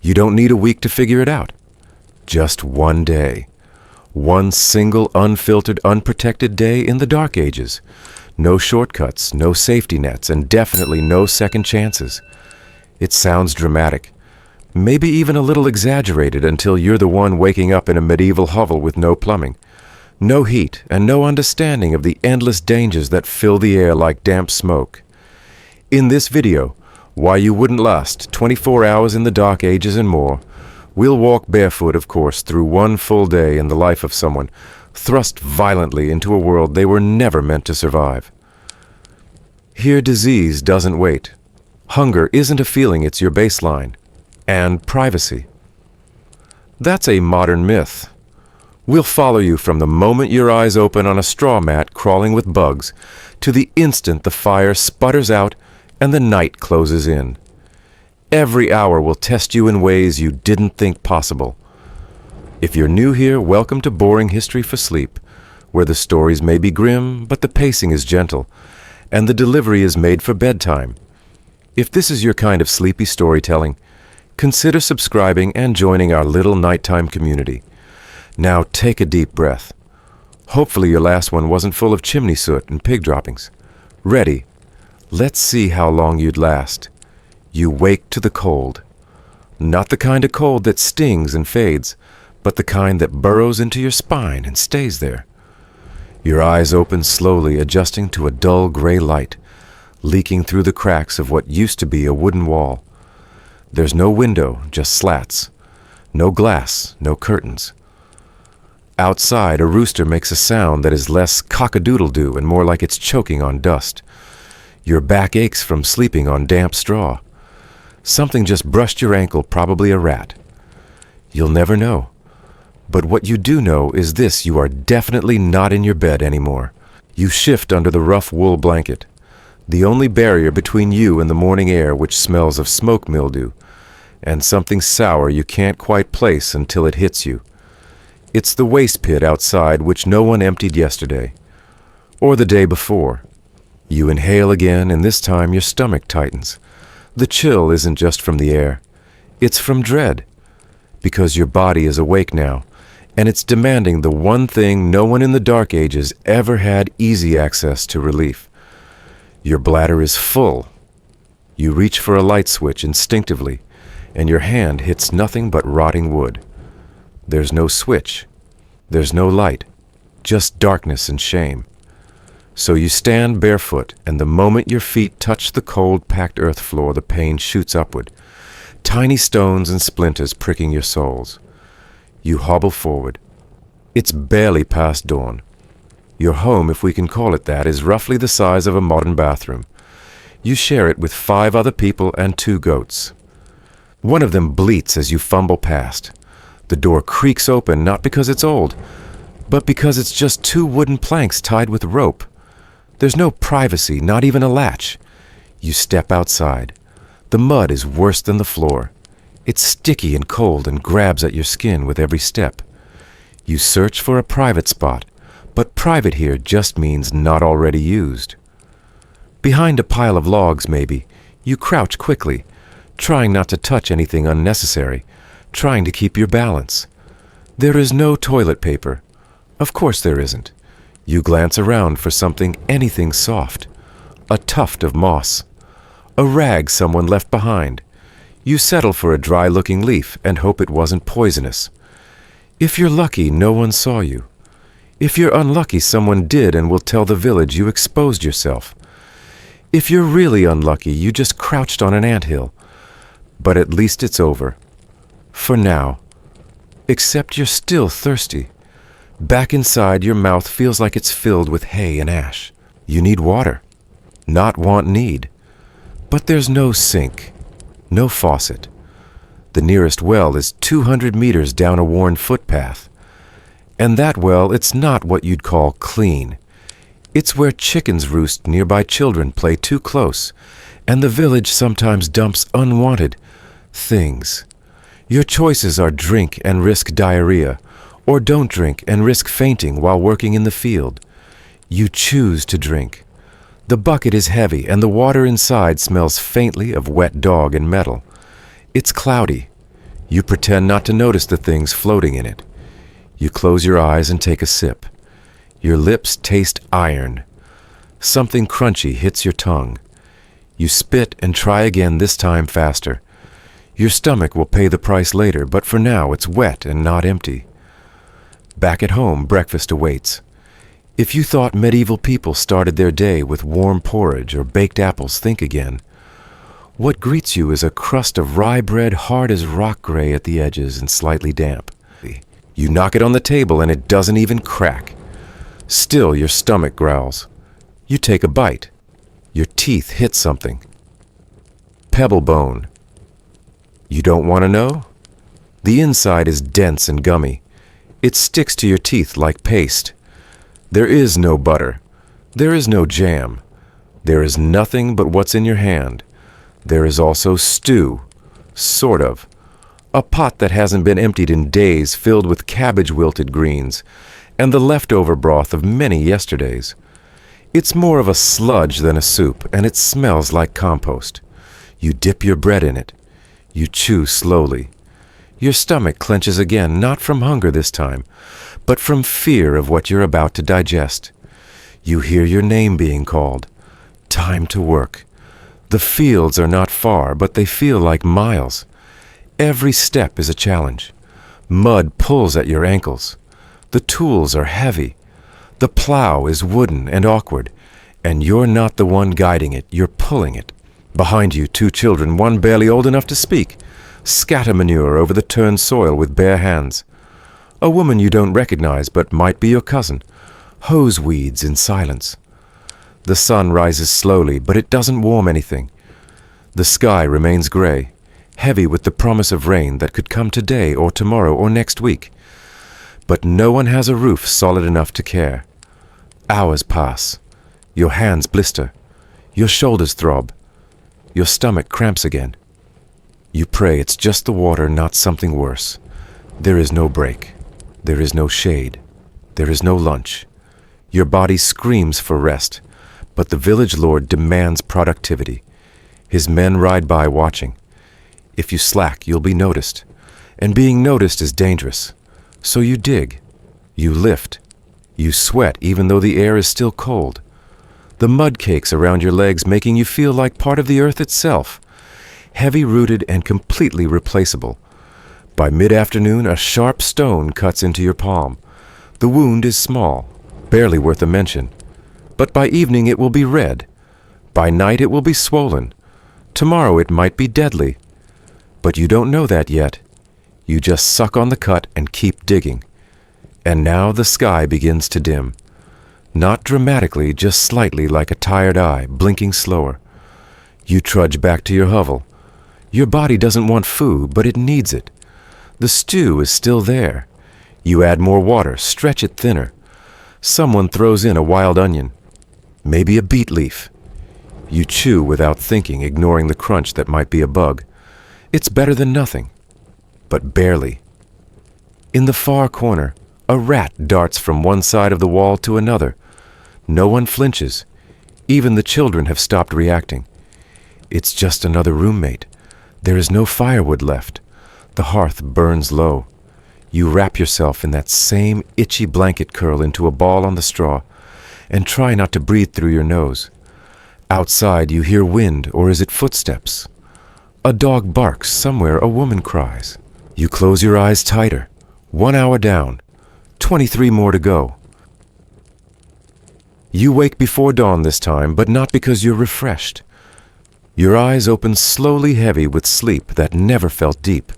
You don't need a week to figure it out. Just one day. One single, unfiltered, unprotected day in the Dark Ages. No shortcuts, no safety nets, and definitely no second chances. It sounds dramatic. Maybe even a little exaggerated until you're the one waking up in a medieval hovel with no plumbing. No heat, and no understanding of the endless dangers that fill the air like damp smoke. In this video, why you wouldn't last 24 hours in the Dark Ages and more, we'll walk barefoot, of course, through one full day in the life of someone thrust violently into a world they were never meant to survive. Here, disease doesn't wait. Hunger isn't a feeling, it's your baseline. And privacy. That's a modern myth. We'll follow you from the moment your eyes open on a straw mat crawling with bugs to the instant the fire sputters out and the night closes in. Every hour will test you in ways you didn't think possible. If you're new here, welcome to Boring History for Sleep, where the stories may be grim, but the pacing is gentle, and the delivery is made for bedtime. If this is your kind of sleepy storytelling, consider subscribing and joining our little nighttime community. Now take a deep breath. Hopefully your last one wasn't full of chimney soot and pig droppings. Ready? Let's see how long you'd last. You wake to the cold. Not the kind of cold that stings and fades, but the kind that burrows into your spine and stays there. Your eyes open slowly, adjusting to a dull gray light, leaking through the cracks of what used to be a wooden wall. There's no window, just slats. No glass, no curtains. Outside, a rooster makes a sound that is less cock-a-doodle-doo and more like it's choking on dust. Your back aches from sleeping on damp straw. Something just brushed your ankle, probably a rat. You'll never know. But what you do know is this: you are definitely not in your bed anymore. You shift under the rough wool blanket, the only barrier between you and the morning air, which smells of smoke mildew, and something sour you can't quite place until it hits you. It's the waste pit outside which no one emptied yesterday, or the day before. You inhale again, and this time your stomach tightens. The chill isn't just from the air. It's from dread, because your body is awake now, and it's demanding the one thing no one in the Dark Ages ever had easy access to: relief. Your bladder is full. You reach for a light switch instinctively, and your hand hits nothing but rotting wood. There's no switch. There's no light. Just darkness and shame. So you stand barefoot, and the moment your feet touch the cold, packed earth floor, the pain shoots upward, tiny stones and splinters pricking your soles. You hobble forward. It's barely past dawn. Your home, if we can call it that, is roughly the size of a modern bathroom. You share it with 5 other people and 2 goats. One of them bleats as you fumble past. The door creaks open, not because it's old, but because it's just 2 wooden planks tied with rope. There's no privacy, not even a latch. You step outside. The mud is worse than the floor. It's sticky and cold and grabs at your skin with every step. You search for a private spot, but private here just means not already used. Behind a pile of logs, maybe, you crouch quickly, trying not to touch anything unnecessary, trying to keep your balance. There is no toilet paper. Of course there isn't. You glance around for something, anything soft. A tuft of moss. A rag someone left behind. You settle for a dry-looking leaf and hope it wasn't poisonous. If you're lucky, no one saw you. If you're unlucky, someone did and will tell the village you exposed yourself. If you're really unlucky, you just crouched on an anthill. But at least it's over. For now. Except you're still thirsty. Back inside, your mouth feels like it's filled with hay and ash. You need water. Not want, need. But there's no sink. No faucet. The nearest well is 200 meters down a worn footpath. And that well, it's not what you'd call clean. It's where chickens roost, nearby children play too close, and the village sometimes dumps unwanted things. Your choices are drink and risk diarrhea, or don't drink and risk fainting while working in the field. You choose to drink. The bucket is heavy, and the water inside smells faintly of wet dog and metal. It's cloudy. You pretend not to notice the things floating in it. You close your eyes and take a sip. Your lips taste iron. Something crunchy hits your tongue. You spit and try again, this time faster. Your stomach will pay the price later, but for now it's wet and not empty. Back at home, breakfast awaits. If you thought medieval people started their day with warm porridge or baked apples, think again. What greets you is a crust of rye bread hard as rock gray at the edges and slightly damp. You knock it on the table and it doesn't even crack. Still, your stomach growls. You take a bite. Your teeth hit something. Pebble bone. You don't want to know? The inside is dense and gummy. It sticks to your teeth like paste. There is no butter. There is no jam. There is nothing but what's in your hand. There is also stew. Sort of. A pot that hasn't been emptied in days, filled with cabbage-wilted greens, and the leftover broth of many yesterdays. It's more of a sludge than a soup, and it smells like compost. You dip your bread in it. You chew slowly. Your stomach clenches again, not from hunger this time, but from fear of what you're about to digest. You hear your name being called. Time to work. The fields are not far, but they feel like miles. Every step is a challenge. Mud pulls at your ankles. The tools are heavy. The plow is wooden and awkward, and you're not the one guiding it, you're pulling it. Behind you, 2 children, one barely old enough to speak, scatter manure over the turned soil with bare hands. A woman you don't recognize but might be your cousin, hoes weeds in silence. The sun rises slowly, but it doesn't warm anything. The sky remains gray, heavy with the promise of rain that could come today or tomorrow or next week. But no one has a roof solid enough to care. Hours pass. Your hands blister. Your shoulders throb. Your stomach cramps again. You pray it's just the water, not something worse. There is no break. There is no shade. There is no lunch. Your body screams for rest, but the village lord demands productivity. His men ride by watching. If you slack, you'll be noticed, and being noticed is dangerous. So you dig. You lift. You sweat even though the air is still cold. The mud cakes around your legs making you feel like part of the earth itself, heavy-rooted and completely replaceable. By mid-afternoon, a sharp stone cuts into your palm. The wound is small, barely worth a mention. But by evening it will be red. By night it will be swollen. Tomorrow it might be deadly. But you don't know that yet. You just suck on the cut and keep digging. And now the sky begins to dim. Not dramatically, just slightly, like a tired eye, blinking slower. You trudge back to your hovel. Your body doesn't want food, but it needs it. The stew is still there. You add more water, stretch it thinner. Someone throws in a wild onion, maybe a beet leaf. You chew without thinking, ignoring the crunch that might be a bug. It's better than nothing, but barely. In the far corner, a rat darts from one side of the wall to another. No one flinches. Even the children have stopped reacting. It's just another roommate. There is no firewood left. The hearth burns low. You wrap yourself in that same itchy blanket curl into a ball on the straw and try not to breathe through your nose. Outside you hear wind, or is it footsteps? A dog barks, somewhere a woman cries. You close your eyes tighter. 1 hour down. 23 more to go. You wake before dawn this time, but not because you're refreshed. Your eyes open slowly, heavy with sleep that never felt deep.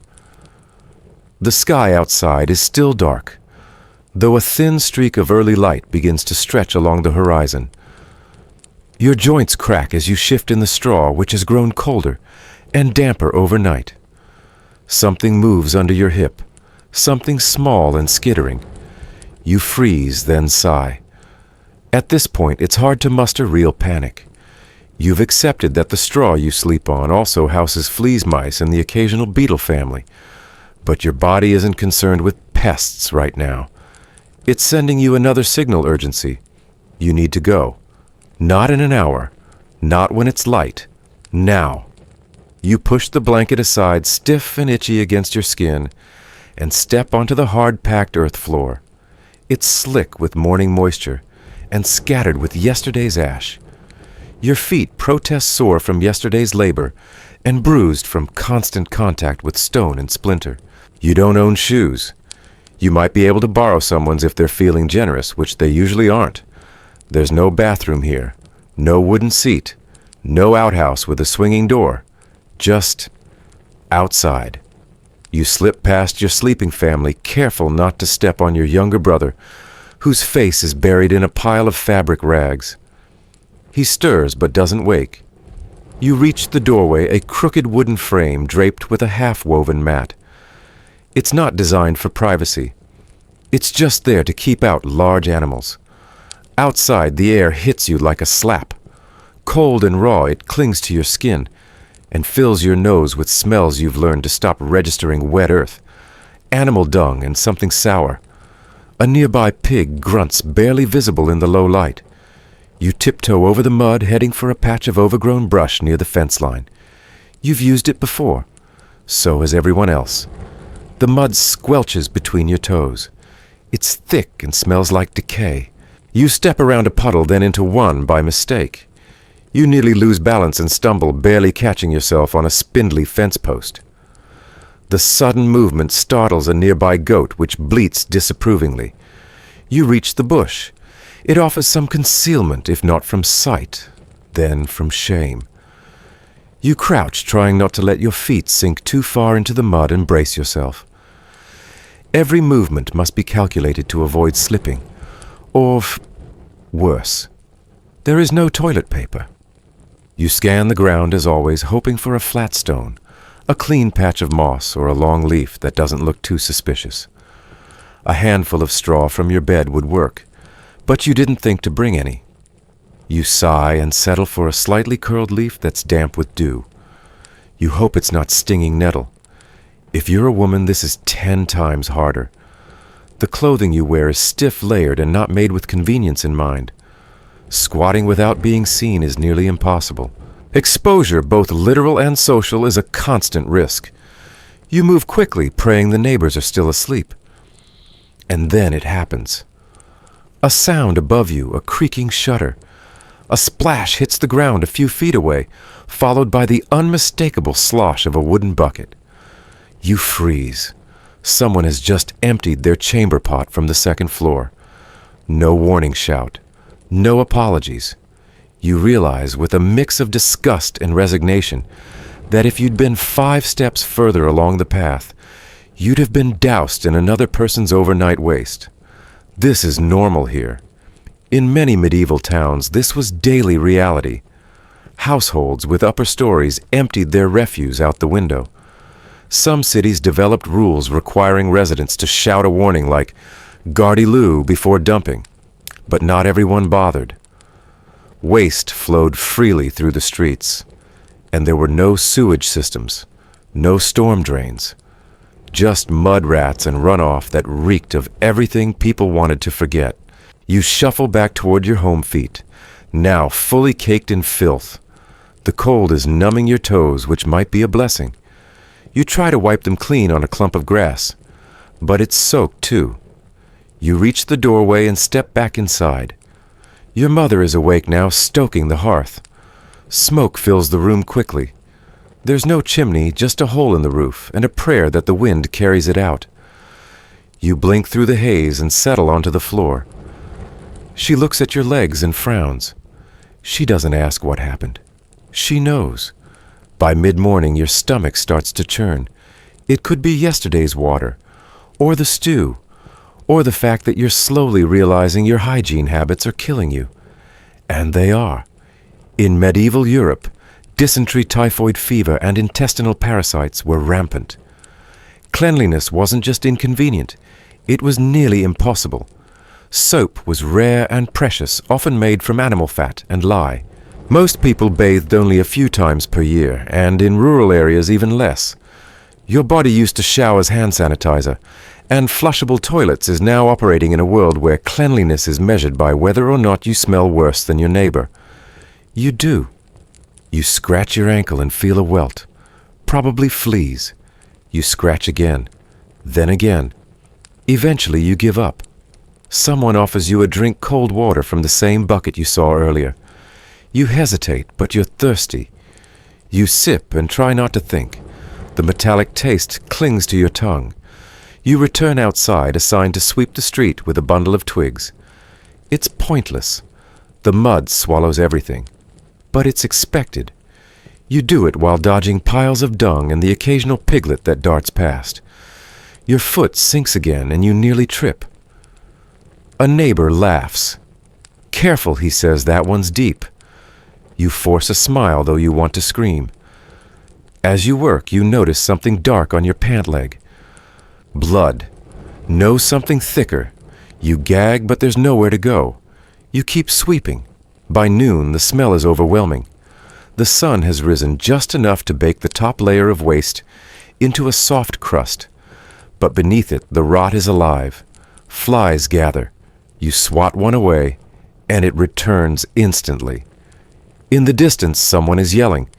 The sky outside is still dark, though a thin streak of early light begins to stretch along the horizon. Your joints crack as you shift in the straw, which has grown colder and damper overnight. Something moves under your hip, something small and skittering. You freeze, then sigh. At this point, it's hard to muster real panic. You've accepted that the straw you sleep on also houses fleas, mice, and the occasional beetle family. But your body isn't concerned with pests right now. It's sending you another signal urgency. You need to go. Not in an hour. Not when it's light. Now. You push the blanket aside, stiff and itchy against your skin, and step onto the hard-packed earth floor. It's slick with morning moisture and scattered with yesterday's ash. Your feet protest sore from yesterday's labor and bruised from constant contact with stone and splinter. You don't own shoes. You might be able to borrow someone's if they're feeling generous, which they usually aren't. There's no bathroom here, no wooden seat, no outhouse with a swinging door. Just outside. You slip past your sleeping family, careful not to step on your younger brother, whose face is buried in a pile of fabric rags. He stirs but doesn't wake. You reach the doorway, a crooked wooden frame draped with a half-woven mat. It's not designed for privacy. It's just there to keep out large animals. Outside, the air hits you like a slap. Cold and raw, it clings to your skin and fills your nose with smells you've learned to stop registering wet earth. Animal dung and something sour. A nearby pig grunts, barely visible in the low light. You tiptoe over the mud, heading for a patch of overgrown brush near the fence line. You've used it before. So has everyone else. The mud squelches between your toes. It's thick and smells like decay. You step around a puddle, then into one by mistake. You nearly lose balance and stumble, barely catching yourself on a spindly fence post. The sudden movement startles a nearby goat, which bleats disapprovingly. You reach the bush. It offers some concealment, if not from sight, then from shame. You crouch, trying not to let your feet sink too far into the mud, and brace yourself. Every movement must be calculated to avoid slipping, or worse. There is no toilet paper. You scan the ground as always, hoping for a flat stone, a clean patch of moss, or a long leaf that doesn't look too suspicious. A handful of straw from your bed would work, but you didn't think to bring any. You sigh and settle for a slightly curled leaf that's damp with dew. You hope it's not stinging nettle. If you're a woman, this is 10 times harder. The clothing you wear is stiff-layered and not made with convenience in mind. Squatting without being seen is nearly impossible. Exposure, both literal and social, is a constant risk. You move quickly, praying the neighbors are still asleep. And then it happens. A sound above you, a creaking shutter. A splash hits the ground a few feet away, followed by the unmistakable slosh of a wooden bucket. You freeze. Someone has just emptied their chamber pot from the second floor. No warning shout. No apologies. You realize, with a mix of disgust and resignation, that if you'd been 5 steps further along the path, you'd have been doused in another person's overnight waste. This is normal here. In many medieval towns, this was daily reality. Households with upper stories emptied their refuse out the window. Some cities developed rules requiring residents to shout a warning like, "Gardy-loo," before dumping. But not everyone bothered. Waste flowed freely through the streets, and there were no sewage systems, no storm drains, just mud rats and runoff that reeked of everything people wanted to forget. You shuffle back toward your home feet, now fully caked in filth. The cold is numbing your toes, which might be a blessing. You try to wipe them clean on a clump of grass, but it's soaked too. You reach the doorway and step back inside. Your mother is awake now, stoking the hearth. Smoke fills the room quickly. There's no chimney, just a hole in the roof, and a prayer that the wind carries it out. You blink through the haze and settle onto the floor. She looks at your legs and frowns. She doesn't ask what happened. She knows. By mid-morning, your stomach starts to churn. It could be yesterday's water, or the stew, or the fact that you're slowly realizing your hygiene habits are killing you. And they are. In medieval Europe, dysentery, typhoid fever, and intestinal parasites were rampant. Cleanliness wasn't just inconvenient, it was nearly impossible. Soap was rare and precious, often made from animal fat and lye. Most people bathed only a few times per year, and in rural areas even less. Your body used to shower's hand sanitizer, and flushable toilets is now operating in a world where cleanliness is measured by whether or not you smell worse than your neighbor. You do. You scratch your ankle and feel a welt. probably fleas. You scratch again, then again. Eventually you give up. Someone offers you a drink cold water from the same bucket you saw earlier. You hesitate, but you're thirsty. You sip and try not to think. The metallic taste clings to your tongue. You return outside, assigned to sweep the street with a bundle of twigs. It's pointless. The mud swallows everything. But it's expected. You do it while dodging piles of dung and the occasional piglet that darts past. Your foot sinks again and you nearly trip. A neighbor laughs. "Careful," he says, "that one's deep." You force a smile, though you want to scream. As you work, you notice something dark on your pant leg. Blood. Know something thicker. You gag, but there's nowhere to go. You keep sweeping. By noon, the smell is overwhelming. The sun has risen just enough to bake the top layer of waste into a soft crust. But beneath it, the rot is alive. Flies gather. You swat one away, and it returns instantly. In the distance, someone is yelling.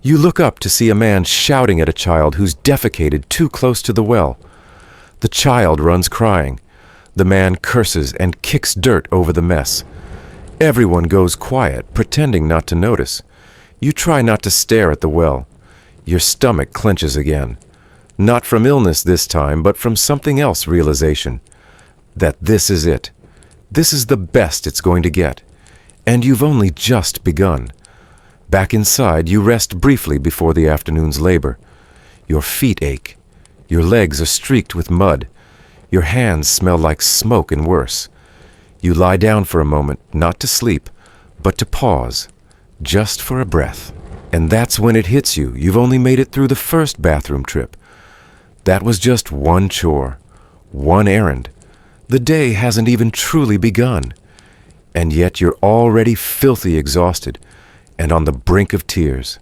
You look up to see a man shouting at a child who's defecated too close to the well. The child runs crying. The man curses and kicks dirt over the mess. Everyone goes quiet, pretending not to notice. You try not to stare at the well. Your stomach clenches again. Not from illness this time, but from something else realization. That this is it. This is the best it's going to get. And you've only just begun. Back inside, you rest briefly before the afternoon's labor. Your feet ache. Your legs are streaked with mud. Your hands smell like smoke and worse. You lie down for a moment, not to sleep, but to pause, just for a breath. And that's when it hits you. You've only made it through the first bathroom trip. That was just one chore, one errand. The day hasn't even truly begun. And yet you're already filthy exhausted and on the brink of tears.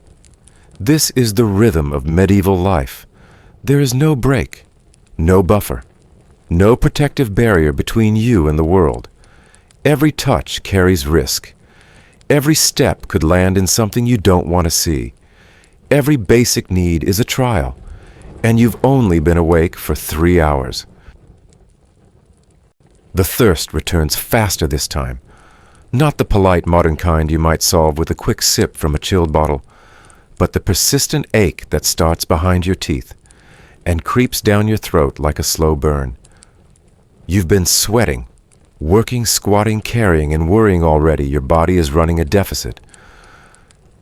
This is the rhythm of medieval life. There is no break, no buffer, no protective barrier between you and the world. Every touch carries risk. Every step could land in something you don't want to see. Every basic need is a trial, and you've only been awake for 3 hours. The thirst returns faster this time. Not the polite modern kind you might solve with a quick sip from a chilled bottle, but the persistent ache that starts behind your teeth and creeps down your throat like a slow burn. You've been sweating, working, squatting, carrying, and worrying already. Your body is running a deficit.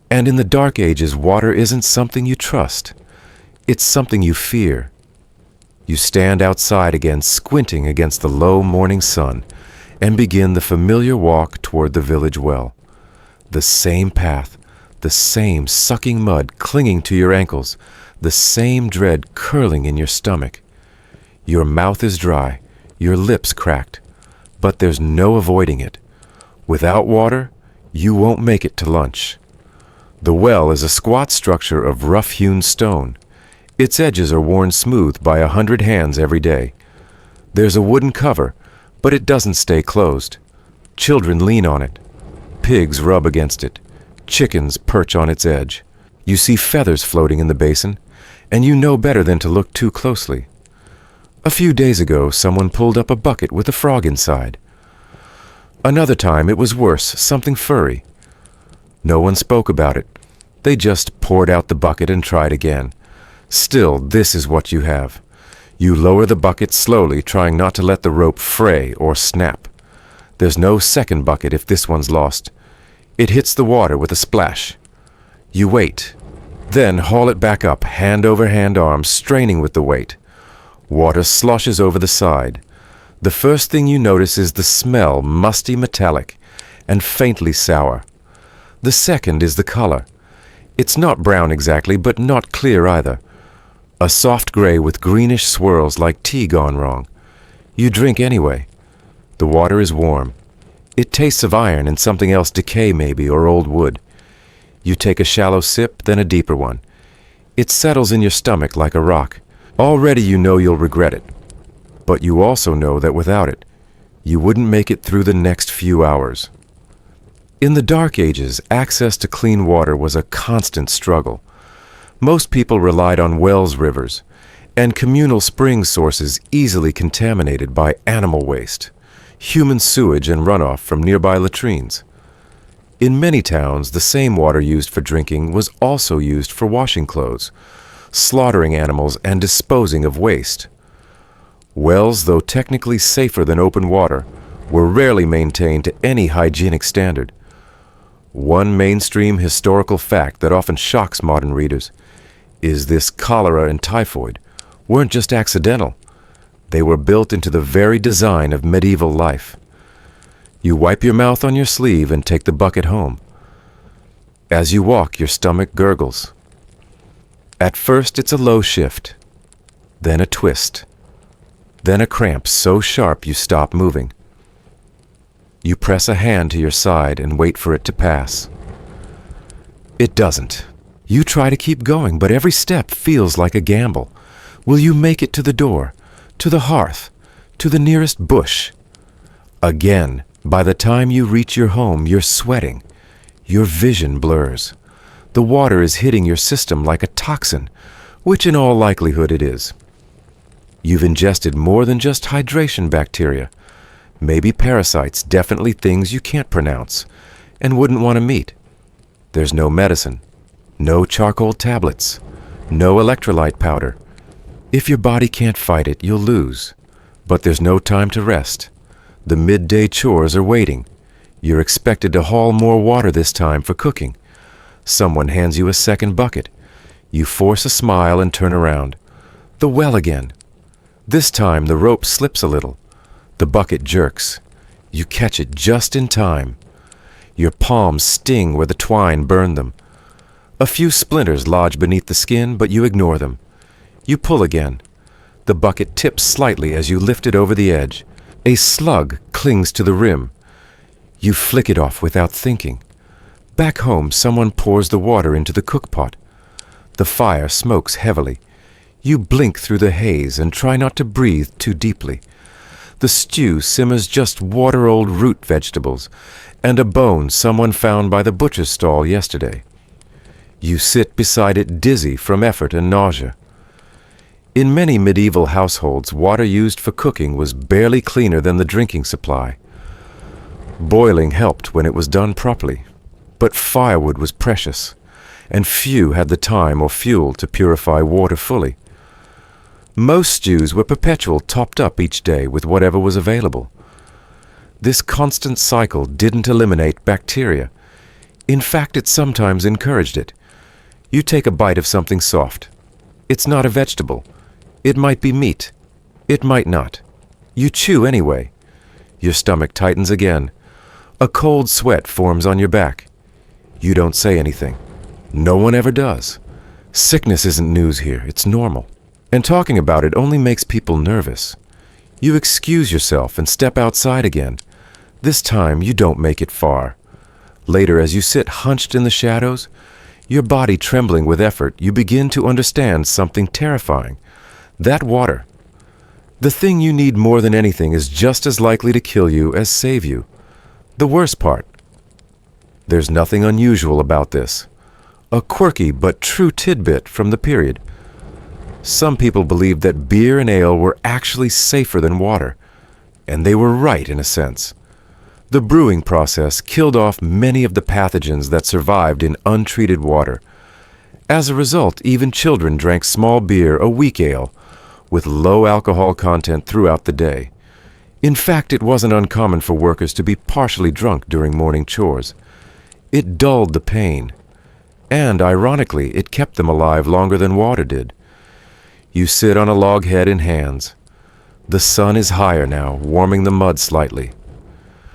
And in the Dark Ages, water isn't something you trust. It's something you fear. You stand outside again, squinting against the low morning sun, and begin the familiar walk toward the village well. The same path, the same sucking mud clinging to your ankles, the same dread curling in your stomach. Your mouth is dry, your lips cracked, but there's no avoiding it. Without water, you won't make it to lunch. The well is a squat structure of rough-hewn stone. Its edges are worn smooth by 100 hands every day. There's a wooden cover, but it doesn't stay closed. Children lean on it. Pigs rub against it. Chickens perch on its edge. You see feathers floating in the basin, and you know better than to look too closely. A few days ago, someone pulled up a bucket with a frog inside. Another time, it was worse, something furry. No one spoke about it. They just poured out the bucket and tried again. Still, this is what you have. You lower the bucket slowly, trying not to let the rope fray or snap. There's no second bucket if this one's lost. It hits the water with a splash. You wait, then haul it back up, hand over hand arm, straining with the weight. Water sloshes over the side. The first thing you notice is the smell, musty metallic, and faintly sour. The second is the color. It's not brown exactly, but not clear either. A soft gray with greenish swirls like tea gone wrong. You drink anyway. The water is warm. It tastes of iron and something else, decay maybe, or old wood. You take a shallow sip, then a deeper one. It settles in your stomach like a rock. Already you know you'll regret it. But you also know that without it, you wouldn't make it through the next few hours. In the Dark Ages, access to clean water was a constant struggle. Most people relied on wells, rivers, and communal spring sources easily contaminated by animal waste, human sewage, and runoff from nearby latrines. In many towns, the same water used for drinking was also used for washing clothes, slaughtering animals, and disposing of waste. Wells, though technically safer than open water, were rarely maintained to any hygienic standard. One mainstream historical fact that often shocks modern readers is this: cholera and typhoid weren't just accidental. They were built into the very design of medieval life. You wipe your mouth on your sleeve and take the bucket home. As you walk, your stomach gurgles. At first, it's a low shift, then a twist, then a cramp so sharp you stop moving. You press a hand to your side and wait for it to pass. It doesn't. You try to keep going, but every step feels like a gamble. Will you make it to the door, to the hearth, to the nearest bush? Again, by the time you reach your home, you're sweating. Your vision blurs. The water is hitting your system like a toxin, which in all likelihood it is. You've ingested more than just hydration bacteria. Maybe parasites, definitely things you can't pronounce and wouldn't want to meet. There's no medicine, no charcoal tablets, no electrolyte powder. If your body can't fight it, you'll lose. But there's no time to rest. The midday chores are waiting. You're expected to haul more water this time for cooking. Someone hands you a second bucket. You force a smile and turn around. The well again. This time the rope slips a little. The bucket jerks. You catch it just in time. Your palms sting where the twine burned them. A few splinters lodge beneath the skin, but you ignore them. You pull again. The bucket tips slightly as you lift it over the edge. A slug clings to the rim. You flick it off without thinking. Back home, someone pours the water into the cookpot. The fire smokes heavily. You blink through the haze and try not to breathe too deeply. The stew simmers just water-old root vegetables and a bone someone found by the butcher's stall yesterday. You sit beside it dizzy from effort and nausea. In many medieval households, water used for cooking was barely cleaner than the drinking supply. Boiling helped when it was done properly, but firewood was precious, and few had the time or fuel to purify water fully. Most stews were perpetual, topped up each day with whatever was available. This constant cycle didn't eliminate bacteria. In fact, it sometimes encouraged it. You take a bite of something soft. It's not a vegetable. It might be meat. It might not. You chew anyway. Your stomach tightens again. A cold sweat forms on your back. You don't say anything. No one ever does. Sickness isn't news here. It's normal. And talking about it only makes people nervous. You excuse yourself and step outside again. This time you don't make it far. Later, as you sit hunched in the shadows, your body trembling with effort, you begin to understand something terrifying. That water, the thing you need more than anything, is just as likely to kill you as save you. The worst part, there's nothing unusual about this. A quirky but true tidbit from the period. Some people believed that beer and ale were actually safer than water, and they were right in a sense. The brewing process killed off many of the pathogens that survived in untreated water. As a result, even children drank small beer, a weak ale, with low alcohol content throughout the day. In fact, it wasn't uncommon for workers to be partially drunk during morning chores. It dulled the pain, and ironically, it kept them alive longer than water did. You sit on a log head in hands. The sun is higher now, warming the mud slightly.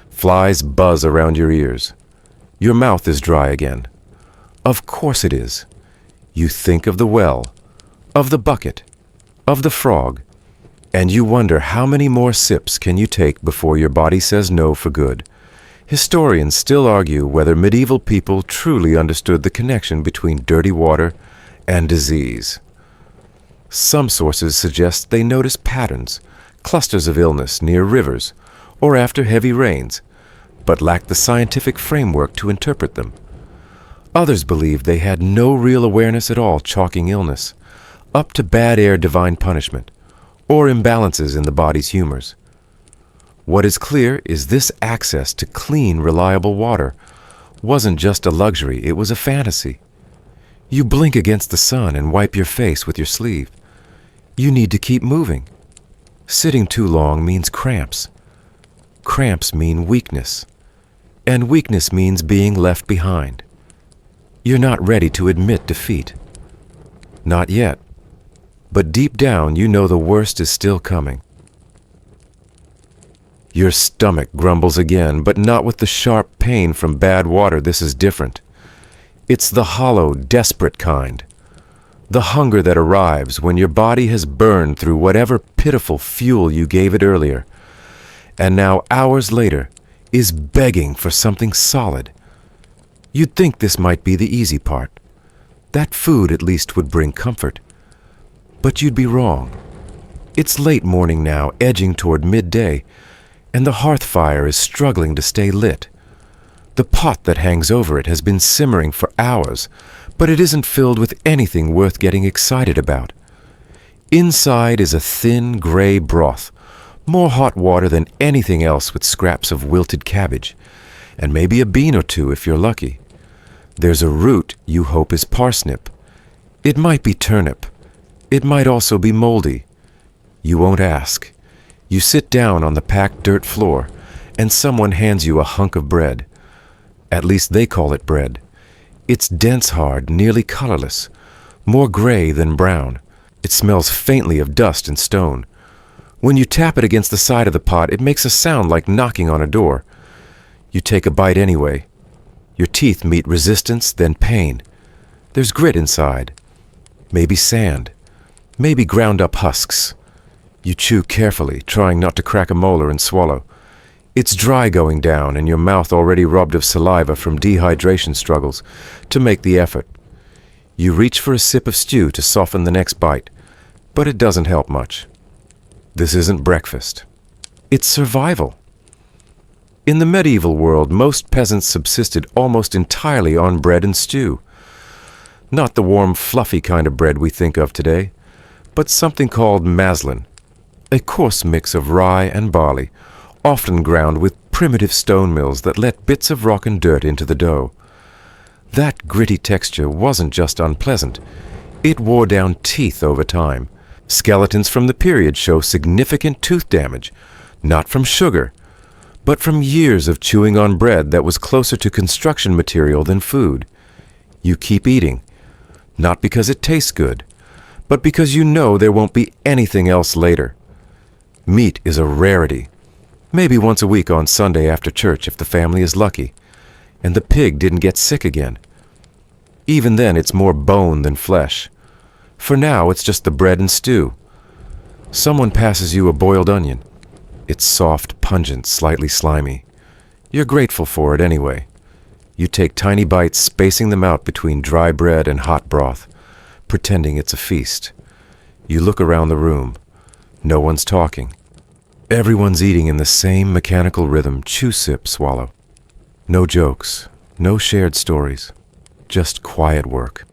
Flies buzz around your ears. Your mouth is dry again. Of course it is. You think of the well, of the bucket, of the frog, and you wonder how many more sips can you take before your body says no for good. Historians still argue whether medieval people truly understood the connection between dirty water and disease. Some sources suggest they noticed patterns, clusters of illness near rivers or after heavy rains, but lacked the scientific framework to interpret them. Others believed they had no real awareness at all, chalking illness up to bad air divine punishment, or imbalances in the body's humors. What is clear is this access to clean, reliable water wasn't just a luxury, it was a fantasy. You blink against the sun and wipe your face with your sleeve. You need to keep moving. Sitting too long means cramps. Cramps mean weakness. And weakness means being left behind. You're not ready to admit defeat. Not yet. But deep down, you know the worst is still coming. Your stomach grumbles again, but not with the sharp pain from bad water. This is different. It's the hollow, desperate kind. The hunger that arrives when your body has burned through whatever pitiful fuel you gave it earlier, and now hours later is begging for something solid. You'd think this might be the easy part. That food at least would bring comfort. But you'd be wrong. It's late morning now, edging toward midday, and the hearth fire is struggling to stay lit. The pot that hangs over it has been simmering for hours, but it isn't filled with anything worth getting excited about. Inside is a thin, gray broth, more hot water than anything else, with scraps of wilted cabbage, and maybe a bean or two if you're lucky. There's a root you hope is parsnip. It might be turnip. It might also be moldy. You won't ask. You sit down on the packed dirt floor, and someone hands you a hunk of bread. At least they call it bread. It's dense, hard, nearly colorless, more gray than brown. It smells faintly of dust and stone. When you tap it against the side of the pot, it makes a sound like knocking on a door. You take a bite anyway. Your teeth meet resistance, then pain. There's grit inside. Maybe sand. Maybe ground up husks. You chew carefully, trying not to crack a molar and swallow. It's dry going down, and your mouth already rubbed of saliva from dehydration struggles to make the effort. You reach for a sip of stew to soften the next bite, but it doesn't help much. This isn't breakfast. It's survival. In the medieval world, most peasants subsisted almost entirely on bread and stew. Not the warm, fluffy kind of bread we think of today, but something called maslin, a coarse mix of rye and barley, often ground with primitive stone mills that let bits of rock and dirt into the dough. That gritty texture wasn't just unpleasant, it wore down teeth over time. Skeletons from the period show significant tooth damage, not from sugar, but from years of chewing on bread that was closer to construction material than food. You keep eating, not because it tastes good, but because you know there won't be anything else later. Meat is a rarity, maybe once a week on Sunday after church if the family is lucky, and the pig didn't get sick again. Even then, it's more bone than flesh. For now, it's just the bread and stew. Someone passes you a boiled onion. It's soft, pungent, slightly slimy. You're grateful for it anyway. You take tiny bites, spacing them out between dry bread and hot broth, pretending it's a feast. You look around the room. No one's talking. Everyone's eating in the same mechanical rhythm, chew, sip, swallow. No jokes, no shared stories, just quiet work.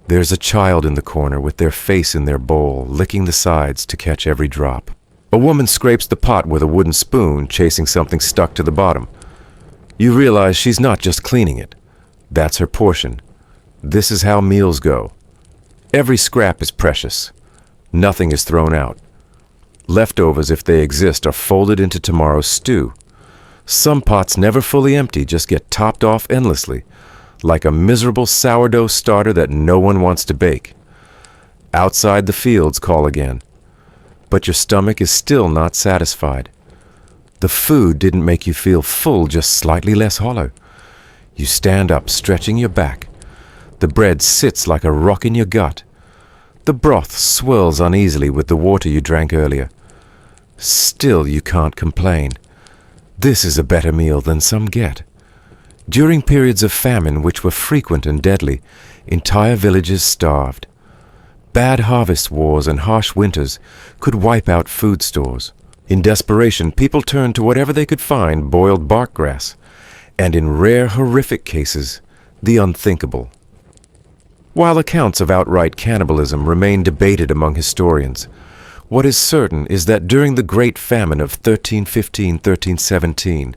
There's a child in the corner with their face in their bowl, licking the sides to catch every drop. A woman scrapes the pot with a wooden spoon, chasing something stuck to the bottom. You realize she's not just cleaning it. That's her portion. This is how meals go. Every scrap is precious. Nothing is thrown out. Leftovers, if they exist, are folded into tomorrow's stew. Some pots never fully empty, just get topped off endlessly, like a miserable sourdough starter that no one wants to bake. Outside the fields call again. But your stomach is still not satisfied. The food didn't make you feel full, just slightly less hollow. You stand up, stretching your back. The bread sits like a rock in your gut. The broth swirls uneasily with the water you drank earlier. Still, you can't complain. This is a better meal than some get. During periods of famine, which were frequent and deadly, entire villages starved. Bad harvest wars and harsh winters could wipe out food stores. In desperation, people turned to whatever they could find, boiled bark grass, and in rare, horrific cases, the unthinkable. While accounts of outright cannibalism remain debated among historians, what is certain is that during the Great Famine of 1315-1317,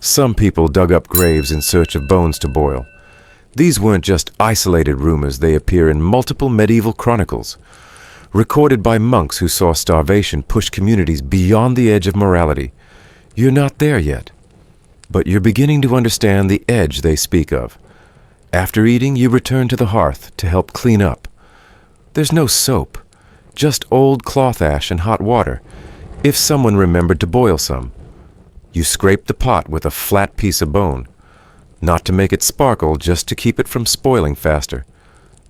some people dug up graves in search of bones to boil. These weren't just isolated rumors, they appear in multiple medieval chronicles, recorded by monks who saw starvation push communities beyond the edge of morality. You're not there yet, but you're beginning to understand the edge they speak of. After eating, you return to the hearth to help clean up. There's no soap, just old cloth ash and hot water, if someone remembered to boil some. You scrape the pot with a flat piece of bone, not to make it sparkle, just to keep it from spoiling faster.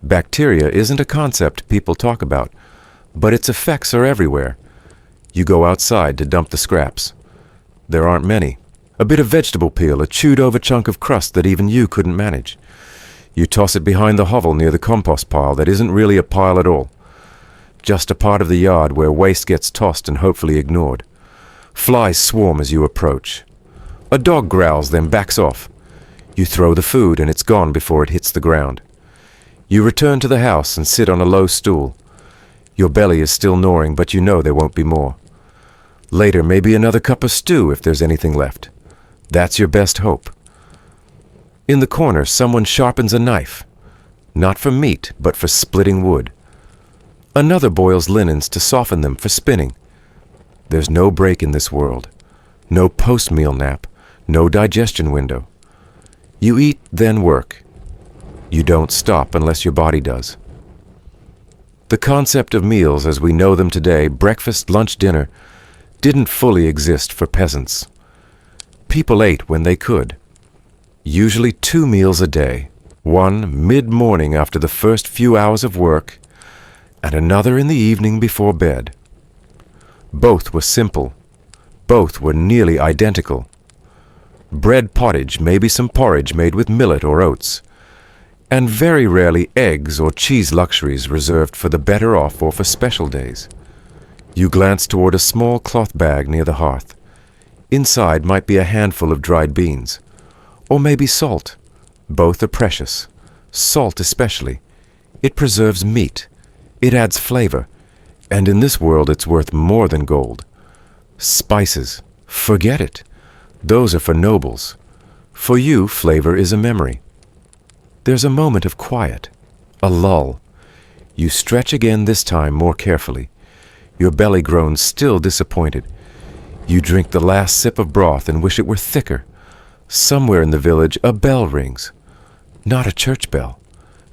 Bacteria isn't a concept people talk about, but its effects are everywhere. You go outside to dump the scraps. There aren't many. A bit of vegetable peel, a chewed-over chunk of crust that even you couldn't manage. You toss it behind the hovel near the compost pile that isn't really a pile at all. Just a part of the yard where waste gets tossed and hopefully ignored. Flies swarm as you approach. A dog growls, then backs off. You throw the food and it's gone before it hits the ground. You return to the house and sit on a low stool. Your belly is still gnawing, but you know there won't be more. Later, maybe another cup of stew if there's anything left. That's your best hope. In the corner, someone sharpens a knife. Not for meat, but for splitting wood. Another boils linens to soften them for spinning. There's no break in this world. No post-meal nap. No digestion window. You eat, then work. You don't stop unless your body does. The concept of meals as we know them today, breakfast, lunch, dinner, didn't fully exist for peasants. People ate when they could. Usually 2 meals a day, one mid-morning after the first few hours of work, and another in the evening before bed. Both were simple. Both were nearly identical. Bread pottage, maybe some porridge made with millet or oats, and very rarely eggs or cheese luxuries reserved for the better off or for special days. You glance toward a small cloth bag near the hearth. Inside might be a handful of dried beans, or maybe salt. Both are precious. Salt especially. It preserves meat. It adds flavor. And in this world it's worth more than gold. Spices. Forget it. Those are for nobles. For you, flavor is a memory. There's a moment of quiet. A lull. You stretch again, this time more carefully. Your belly groans, still disappointed. You drink the last sip of broth and wish it were thicker. Somewhere in the village, a bell rings. Not a church bell.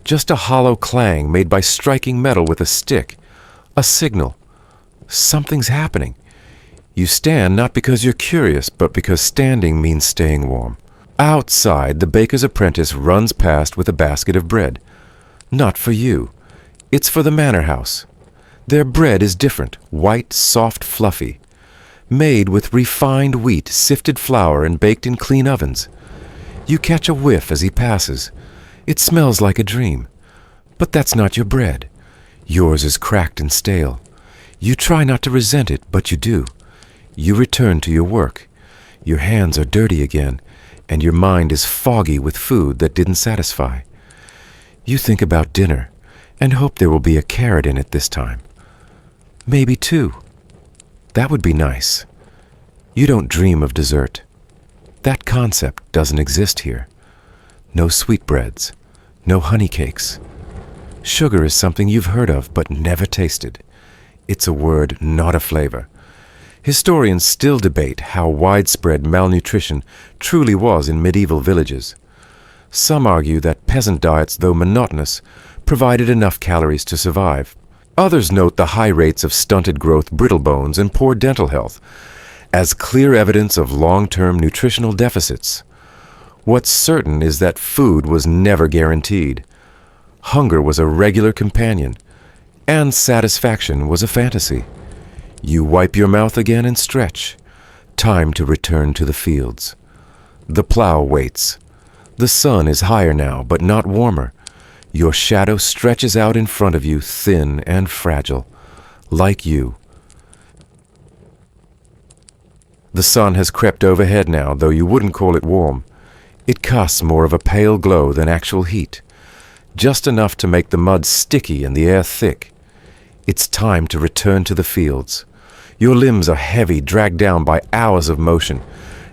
Just a hollow clang made by striking metal with a stick. A signal. Something's happening. You stand not because you're curious, but because standing means staying warm. Outside, the baker's apprentice runs past with a basket of bread. Not for you. It's for the manor house. Their bread is different, white, soft, fluffy. Made with refined wheat, sifted flour, and baked in clean ovens. You catch a whiff as he passes. It smells like a dream. But that's not your bread. Yours is cracked and stale. You try not to resent it, but you do. You return to your work. Your hands are dirty again, and your mind is foggy with food that didn't satisfy. You think about dinner, and hope there will be a carrot in it this time. Maybe 2. That would be nice. You don't dream of dessert. That concept doesn't exist here. No sweetbreads, no honey cakes. Sugar is something you've heard of but never tasted. It's a word, not a flavor. Historians still debate how widespread malnutrition truly was in medieval villages. Some argue that peasant diets, though monotonous, provided enough calories to survive. Others note the high rates of stunted growth, brittle bones, and poor dental health as clear evidence of long-term nutritional deficits. What's certain is that food was never guaranteed. Hunger was a regular companion, and satisfaction was a fantasy. You wipe your mouth again and stretch. Time to return to the fields. The plow waits. The sun is higher now, but not warmer. Your shadow stretches out in front of you, thin and fragile, like you. The sun has crept overhead now, though you wouldn't call it warm. It casts more of a pale glow than actual heat, just enough to make the mud sticky and the air thick. It's time to return to the fields. Your limbs are heavy, dragged down by hours of motion,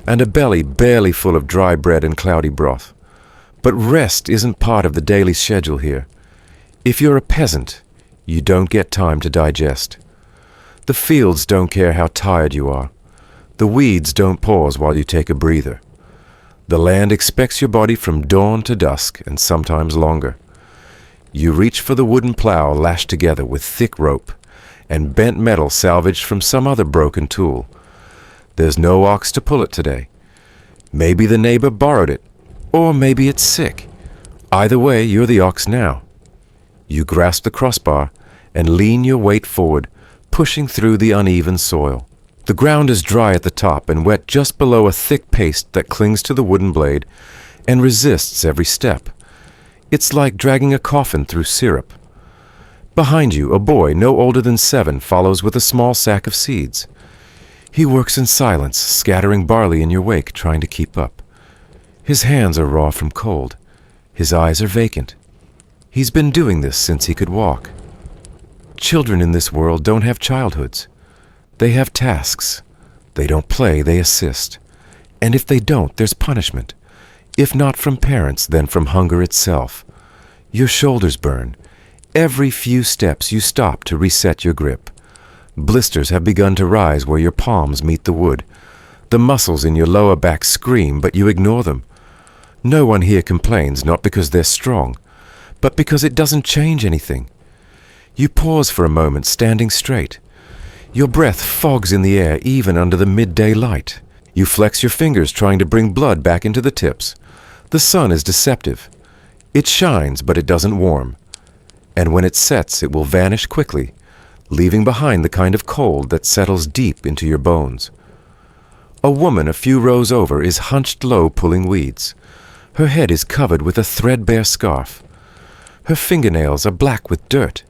and a belly barely full of dry bread and cloudy broth. But rest isn't part of the daily schedule here. If you're a peasant, you don't get time to digest. The fields don't care how tired you are. The weeds don't pause while you take a breather. The land expects your body from dawn to dusk, and sometimes longer. You reach for the wooden plow lashed together with thick rope and bent metal salvaged from some other broken tool. There's no ox to pull it today. Maybe the neighbor borrowed it, or maybe it's sick. Either way, you're the ox now. You grasp the crossbar and lean your weight forward, pushing through the uneven soil. The ground is dry at the top and wet just below a thick paste that clings to the wooden blade and resists every step. It's like dragging a coffin through syrup. Behind you, a boy no older than 7 follows with a small sack of seeds. He works in silence, scattering barley in your wake, trying to keep up. His hands are raw from cold. His eyes are vacant. He's been doing this since he could walk. Children in this world don't have childhoods. They have tasks. They don't play, they assist. And if they don't, there's punishment. If not from parents, then from hunger itself. Your shoulders burn. Every few steps you stop to reset your grip. Blisters have begun to rise where your palms meet the wood. The muscles in your lower back scream, but you ignore them. No one here complains, not because they're strong, but because it doesn't change anything. You pause for a moment, standing straight. Your breath fogs in the air even under the midday light. You flex your fingers trying to bring blood back into the tips. The sun is deceptive. It shines, but it doesn't warm. And when it sets, it will vanish quickly, leaving behind the kind of cold that settles deep into your bones. A woman a few rows over is hunched low pulling weeds. Her head is covered with a threadbare scarf. Her fingernails are black with dirt,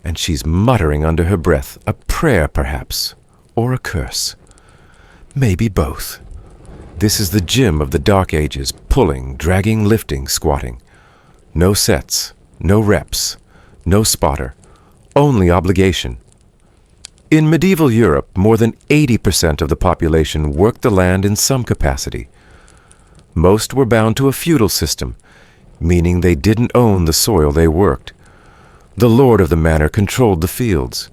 and she's muttering under her breath, a prayer perhaps, or a curse. Maybe both. This is the gym of the Dark Ages, pulling, dragging, lifting, squatting. No sets, no reps, no spotter, only obligation. In medieval Europe, more than 80% of the population worked the land in some capacity. Most were bound to a feudal system, meaning they didn't own the soil they worked. The lord of the manor controlled the fields.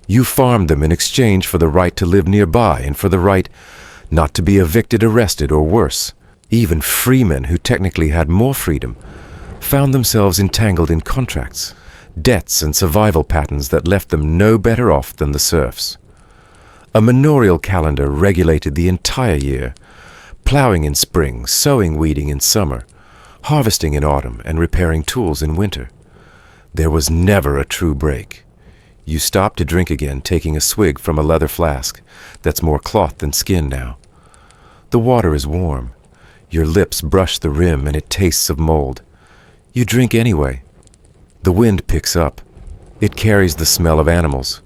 You farmed them in exchange for the right to live nearby and for the right not to be evicted, arrested, or worse. Even freemen who technically had more freedom found themselves entangled in contracts, debts, and survival patterns that left them no better off than the serfs. A manorial calendar regulated the entire year, plowing in spring, sowing, weeding in summer, harvesting in autumn, and repairing tools in winter. There was never a true break. You stop to drink again, taking a swig from a leather flask that's more cloth than skin now. The water is warm. Your lips brush the rim and it tastes of mold. You drink anyway. The wind picks up. It carries the smell of animals,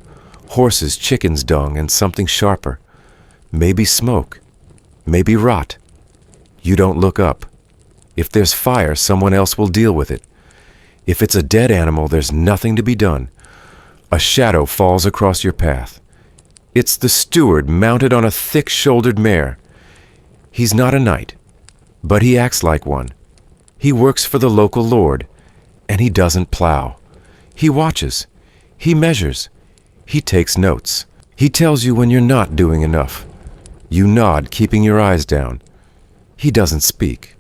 horses, chickens' dung, and something sharper. Maybe smoke. Maybe rot. You don't look up. If there's fire, someone else will deal with it. If it's a dead animal, there's nothing to be done. A shadow falls across your path. It's the steward mounted on a thick-shouldered mare. He's not a knight, but he acts like one. He works for the local lord, and he doesn't plow. He watches. He measures. He takes notes. He tells you when you're not doing enough. You nod, keeping your eyes down. He doesn't speak,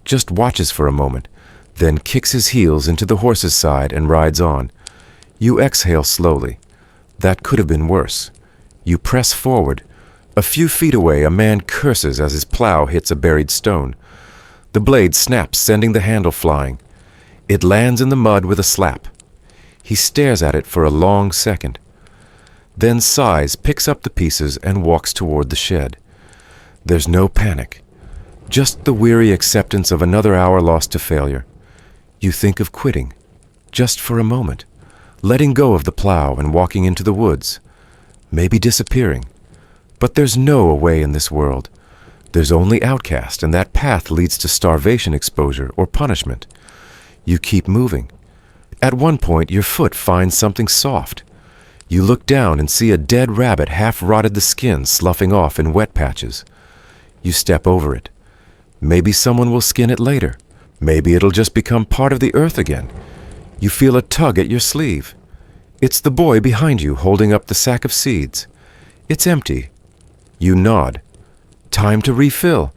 just watches for a moment, then kicks his heels into the horse's side and rides on. You exhale slowly. That could have been worse. You press forward. A few feet away, a man curses as his plow hits a buried stone. The blade snaps, sending the handle flying. It lands in the mud with a slap. He stares at it for a long second, then sighs, picks up the pieces, and walks toward the shed. There's no panic, just the weary acceptance of another hour lost to failure. You think of quitting, just for a moment, letting go of the plow and walking into the woods, maybe disappearing. But there's no away in this world, There's only outcast, and that path leads to starvation exposure or punishment. You keep moving. At one point, your foot finds something soft. You look down and see a dead rabbit, half rotted the skin sloughing off in wet patches. You step over it. Maybe someone will skin it later. Maybe it'll just become part of the earth again. You feel a tug at your sleeve. It's the boy behind you holding up the sack of seeds. It's empty. You nod. Time to refill.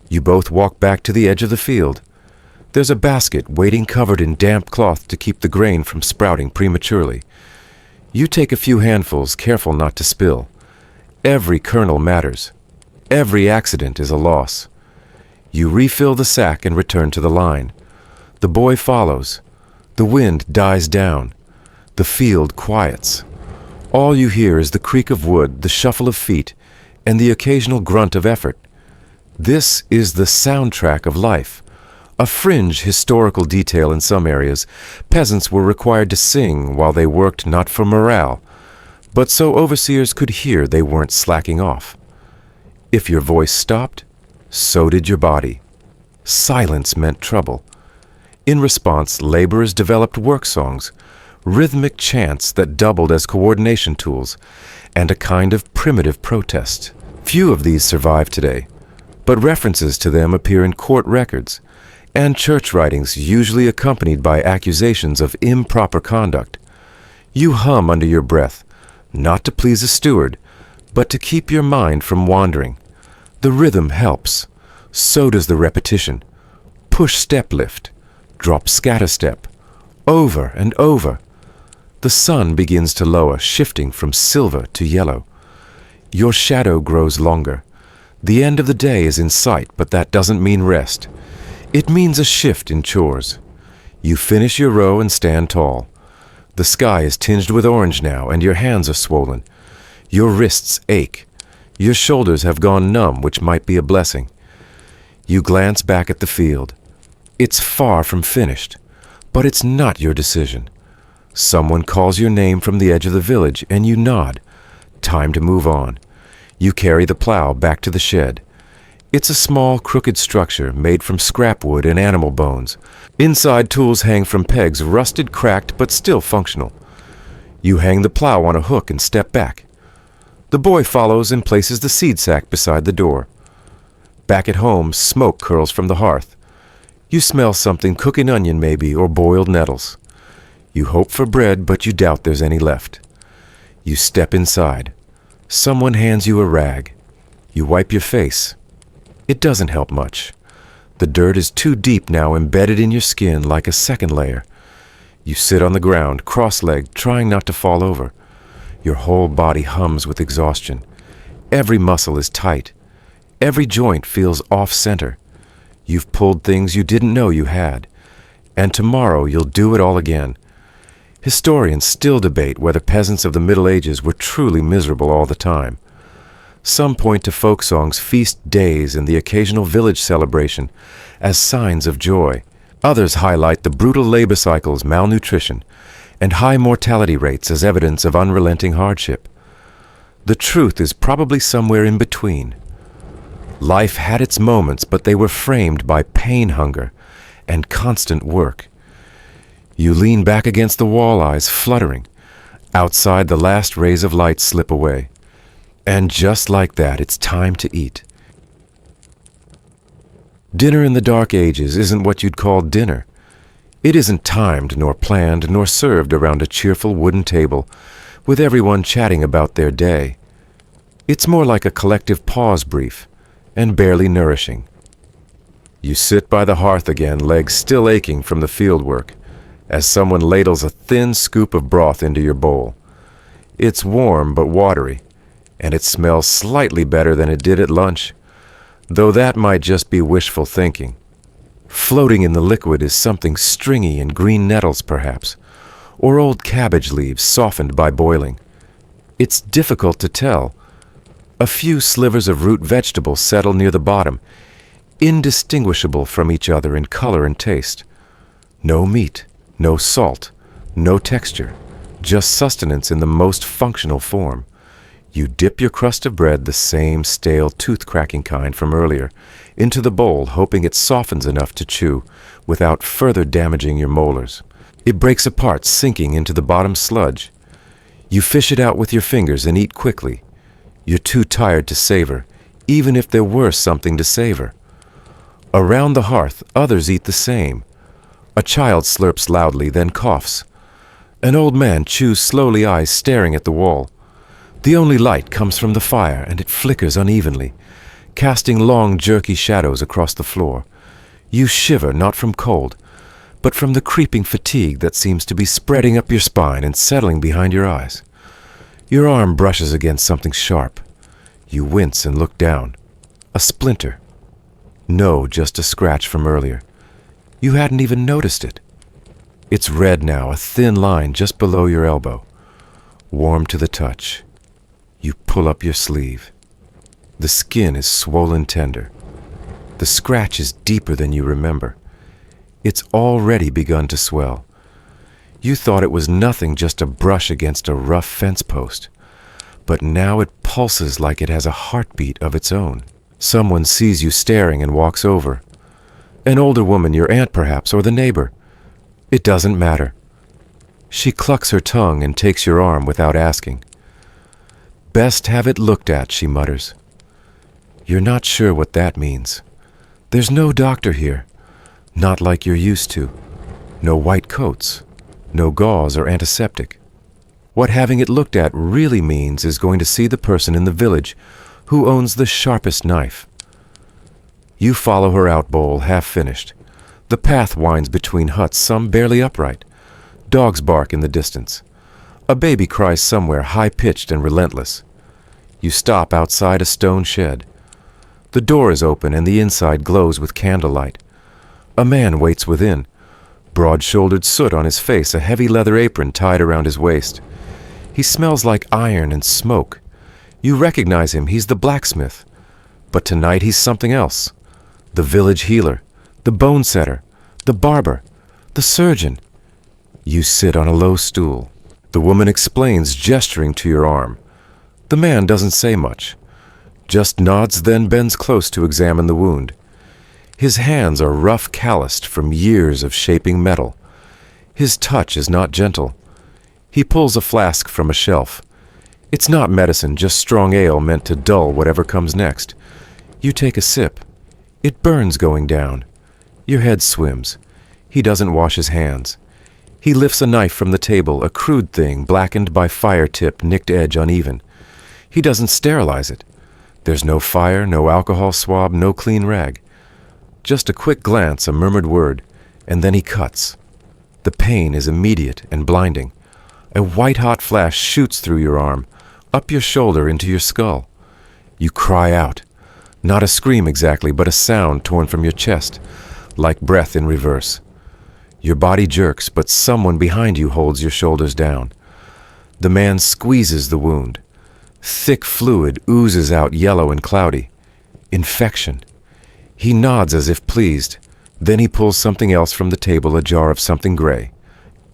You both walk back to the edge of the field. There's a basket waiting covered in damp cloth to keep the grain from sprouting prematurely. You take a few handfuls, careful not to spill. Every kernel matters. Every accident is a loss. You refill the sack and return to the line. The boy follows. The wind dies down. The field quiets. All you hear is the creak of wood, the shuffle of feet, and the occasional grunt of effort. This is the soundtrack of life. A fringe historical detail in some areas. Peasants were required to sing while they worked, not for morale, but so overseers could hear they weren't slacking off. If your voice stopped, so did your body. Silence meant trouble. In response, laborers developed work songs, rhythmic chants that doubled as coordination tools, and a kind of primitive protest. Few of these survive today, but references to them appear in court records and church writings, usually accompanied by accusations of improper conduct. You hum under your breath, not to please a steward, but to keep your mind from wandering. The rhythm helps. So does the repetition. Push step lift. Drop scatter step. Over and over. The sun begins to lower, shifting from silver to yellow. Your shadow grows longer. The end of the day is in sight, but that doesn't mean rest. It means a shift in chores. You finish your row and stand tall. The sky is tinged with orange now, and your hands are swollen. Your wrists ache. Your shoulders have gone numb, which might be a blessing. You glance back at the field. It's far from finished, but it's not your decision. Someone calls your name from the edge of the village, and you nod. Time to move on. You carry the plow back to the shed. It's a small, crooked structure made from scrap wood and animal bones. Inside, tools hang from pegs, rusted, cracked, but still functional. You hang the plow on a hook and step back. The boy follows and places the seed sack beside the door. Back at home, smoke curls from the hearth. You smell something, cooking onion maybe, or boiled nettles. You hope for bread, but you doubt there's any left. You step inside. Someone hands you a rag. You wipe your face. It doesn't help much. The dirt is too deep now, embedded in your skin like a second layer. You sit on the ground, cross-legged, trying not to fall over. Your whole body hums with exhaustion. Every muscle is tight. Every joint feels off-center. You've pulled things you didn't know you had. And tomorrow you'll do it all again. Historians still debate whether peasants of the Middle Ages were truly miserable all the time. Some point to folk songs, feast days, and the occasional village celebration as signs of joy. Others highlight the brutal labor cycles, malnutrition, and high mortality rates as evidence of unrelenting hardship. The truth is probably somewhere in between. Life had its moments, but they were framed by pain hunger and constant work. You lean back against the wall, eyes fluttering. Outside, the last rays of light slip away. And just like that, it's time to eat. Dinner in the Dark Ages isn't what you'd call dinner. It isn't timed, nor planned, nor served around a cheerful wooden table, with everyone chatting about their day. It's more like a collective pause brief, and barely nourishing. You sit by the hearth again, legs still aching from the field work, as someone ladles a thin scoop of broth into your bowl. It's warm but watery, and it smells slightly better than it did at lunch, though that might just be wishful thinking. Floating in the liquid is something stringy and green nettles, perhaps, or old cabbage leaves softened by boiling. It's difficult to tell. A few slivers of root vegetables settle near the bottom, indistinguishable from each other in color and taste. No meat, no salt, no texture, just sustenance in the most functional form. You dip your crust of bread, the same stale tooth-cracking kind from earlier, into the bowl, hoping it softens enough to chew without further damaging your molars. It breaks apart, sinking into the bottom sludge. You fish it out with your fingers and eat quickly. You're too tired to savor, even if there were something to savor. Around the hearth, others eat the same. A child slurps loudly, then coughs. An old man chews slowly, eyes staring at the wall. The only light comes from the fire, and it flickers unevenly, casting long, jerky shadows across the floor. You shiver, not from cold, but from the creeping fatigue that seems to be spreading up your spine and settling behind your eyes. Your arm brushes against something sharp. You wince and look down. A splinter. No, just a scratch from earlier. You hadn't even noticed it. It's red now, a thin line just below your elbow. Warm to the touch. You pull up your sleeve. The skin is swollen tender. The scratch is deeper than you remember. It's already begun to swell. You thought it was nothing, just a brush against a rough fence post. But now it pulses like it has a heartbeat of its own. Someone sees you staring and walks over. An older woman, your aunt perhaps, or the neighbor. It doesn't matter. She clucks her tongue and takes your arm without asking. Best have it looked at, she mutters. You're not sure what that means. There's no doctor here, not like you're used to. No white coats, no gauze or antiseptic. What having it looked at really means is going to see the person in the village who owns the sharpest knife. You follow her out, bowl half finished. The path winds between huts, some barely upright. Dogs bark in the distance. A baby cries somewhere, high-pitched and relentless. You stop outside a stone shed. The door is open and the inside glows with candlelight. A man waits within, broad-shouldered soot on his face, a heavy leather apron tied around his waist. He smells like iron and smoke. You recognize him, he's the blacksmith. But tonight he's something else. The village healer, the bone setter, the barber, the surgeon. You sit on a low stool. The woman explains, gesturing to your arm. The man doesn't say much, just nods, then bends close to examine the wound. His hands are rough, calloused from years of shaping metal. His touch is not gentle. He pulls a flask from a shelf. It's not medicine, just strong ale meant to dull whatever comes next. You take a sip. It burns going down. Your head swims. He doesn't wash his hands. He lifts a knife from the table, a crude thing, blackened by fire tip, nicked edge uneven. He doesn't sterilize it. There's no fire, no alcohol swab, no clean rag. Just a quick glance, a murmured word, and then he cuts. The pain is immediate and blinding. A white-hot flash shoots through your arm, up your shoulder into your skull. You cry out. Not a scream exactly, but a sound torn from your chest, like breath in reverse. Your body jerks, but someone behind you holds your shoulders down. The man squeezes the wound. Thick fluid oozes out, yellow and cloudy. Infection. He nods as if pleased. Then he pulls something else from the table, a jar of something gray.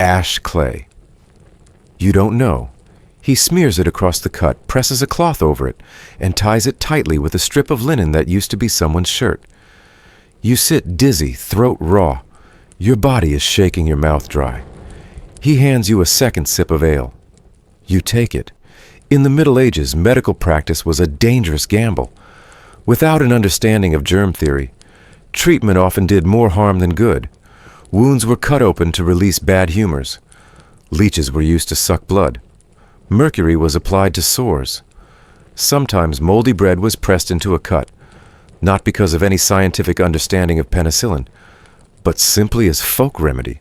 Ash clay. You don't know. He smears it across the cut, presses a cloth over it, and ties it tightly with a strip of linen that used to be someone's shirt. You sit dizzy, throat raw. Your body is shaking, your mouth dry. He hands you a second sip of ale. You take it. In the Middle Ages, medical practice was a dangerous gamble. Without an understanding of germ theory, treatment often did more harm than good. Wounds were cut open to release bad humors. Leeches were used to suck blood. Mercury was applied to sores. Sometimes moldy bread was pressed into a cut, not because of any scientific understanding of penicillin, but simply as folk remedy.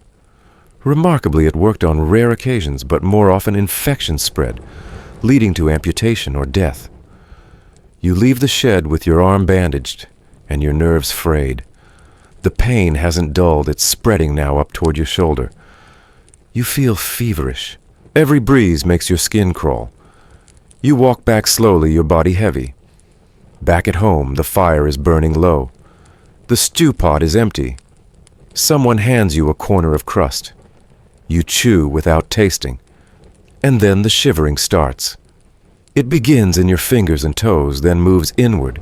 Remarkably, it worked on rare occasions, but more often infection spread, leading to amputation or death. You leave the shed with your arm bandaged and your nerves frayed. The pain hasn't dulled, it's spreading now up toward your shoulder. You feel feverish. Every breeze makes your skin crawl. You walk back slowly, your body heavy. Back at home, the fire is burning low. The stew pot is empty. Someone hands you a corner of crust. You chew without tasting. And then the shivering starts. It begins in your fingers and toes, then moves inward.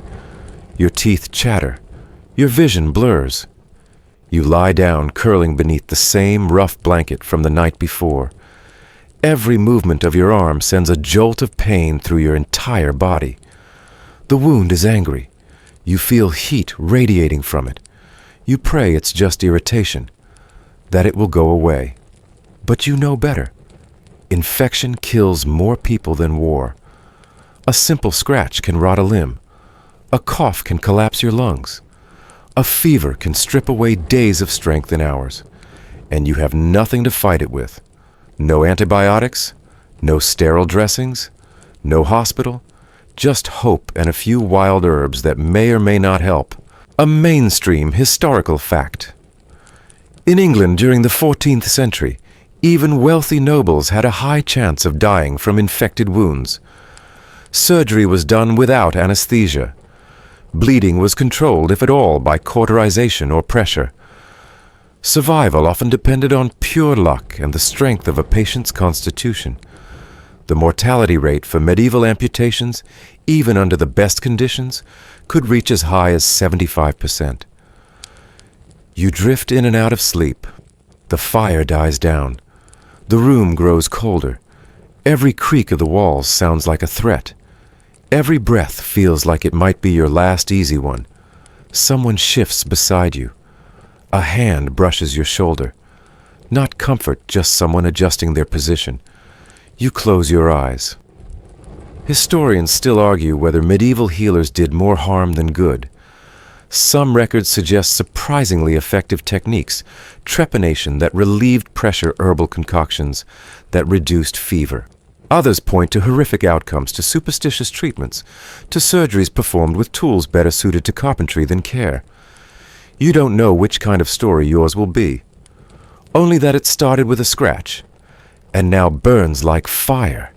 Your teeth chatter. Your vision blurs. You lie down, curling beneath the same rough blanket from the night before. Every movement of your arm sends a jolt of pain through your entire body. The wound is angry. You feel heat radiating from it. You pray it's just irritation, that it will go away. But you know better. Infection kills more people than war. A simple scratch can rot a limb. A cough can collapse your lungs. A fever can strip away days of strength in hours. And you have nothing to fight it with. No antibiotics, no sterile dressings, no hospital, just hope and a few wild herbs that may or may not help. A mainstream historical fact. In England during the 14th century, even wealthy nobles had a high chance of dying from infected wounds. Surgery was done without anesthesia. Bleeding was controlled, if at all, by cauterization or pressure. Survival often depended on pure luck and the strength of a patient's constitution. The mortality rate for medieval amputations, even under the best conditions, could reach as high as 75%. You drift in and out of sleep. The fire dies down. The room grows colder. Every creak of the walls sounds like a threat. Every breath feels like it might be your last easy one. Someone shifts beside you. A hand brushes your shoulder. Not comfort, just someone adjusting their position. You close your eyes. Historians still argue whether medieval healers did more harm than good. Some records suggest surprisingly effective techniques, trepanation that relieved pressure, herbal concoctions that reduced fever. Others point to horrific outcomes, to superstitious treatments, to surgeries performed with tools better suited to carpentry than care. You don't know which kind of story yours will be. Only that it started with a scratch, and now burns like fire.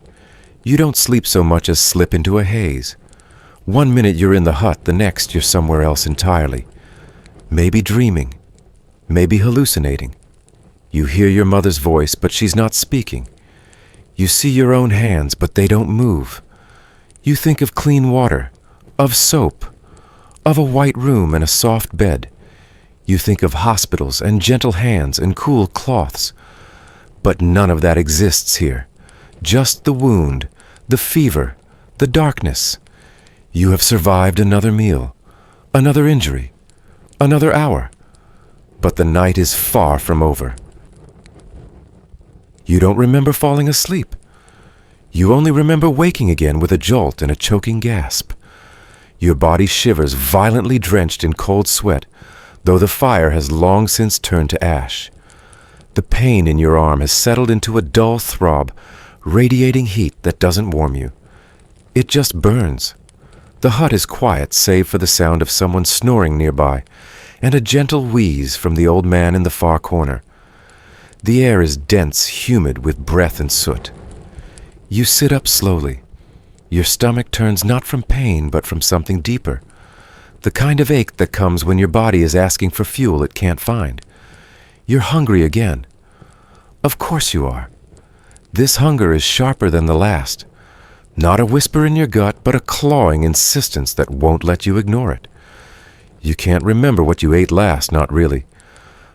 You don't sleep so much as slip into a haze. 1 minute you're in the hut, the next you're somewhere else entirely. Maybe dreaming, maybe hallucinating. You hear your mother's voice, but she's not speaking. You see your own hands, but they don't move. You think of clean water, of soap, of a white room and a soft bed. You think of hospitals and gentle hands and cool cloths. But none of that exists here. Just the wound, the fever, the darkness. You have survived another meal, another injury, another hour. But the night is far from over. You don't remember falling asleep. You only remember waking again with a jolt and a choking gasp. Your body shivers, violently drenched in cold sweat, though the fire has long since turned to ash. The pain in your arm has settled into a dull throb, radiating heat that doesn't warm you. It just burns. The hut is quiet save for the sound of someone snoring nearby and a gentle wheeze from the old man in the far corner. The air is dense, humid with breath and soot. You sit up slowly. Your stomach turns not from pain but from something deeper. The kind of ache that comes when your body is asking for fuel it can't find. You're hungry again. Of course you are. This hunger is sharper than the last. Not a whisper in your gut, but a clawing insistence that won't let you ignore it. You can't remember what you ate last, not really.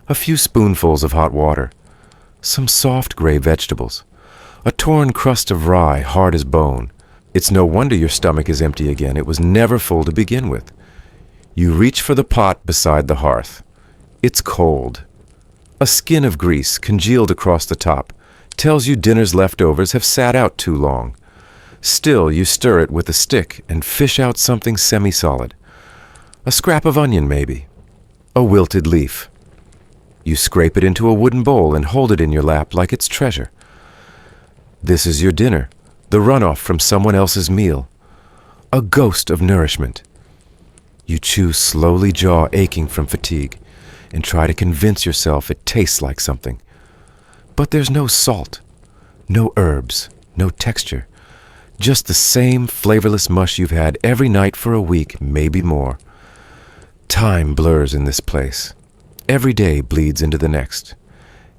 A few spoonfuls of hot water. Some soft gray vegetables. A torn crust of rye, hard as bone. It's no wonder your stomach is empty again. It was never full to begin with. You reach for the pot beside the hearth. It's cold. A skin of grease, congealed across the top, tells you dinner's leftovers have sat out too long. Still, you stir it with a stick and fish out something semi-solid. A scrap of onion, maybe. A wilted leaf. You scrape it into a wooden bowl and hold it in your lap like it's treasure. This is your dinner, the runoff from someone else's meal. A ghost of nourishment. You chew slowly, jaw aching from fatigue, and try to convince yourself it tastes like something. But there's no salt, no herbs, no texture. Just the same flavorless mush you've had every night for a week, maybe more. Time blurs in this place. Every day bleeds into the next.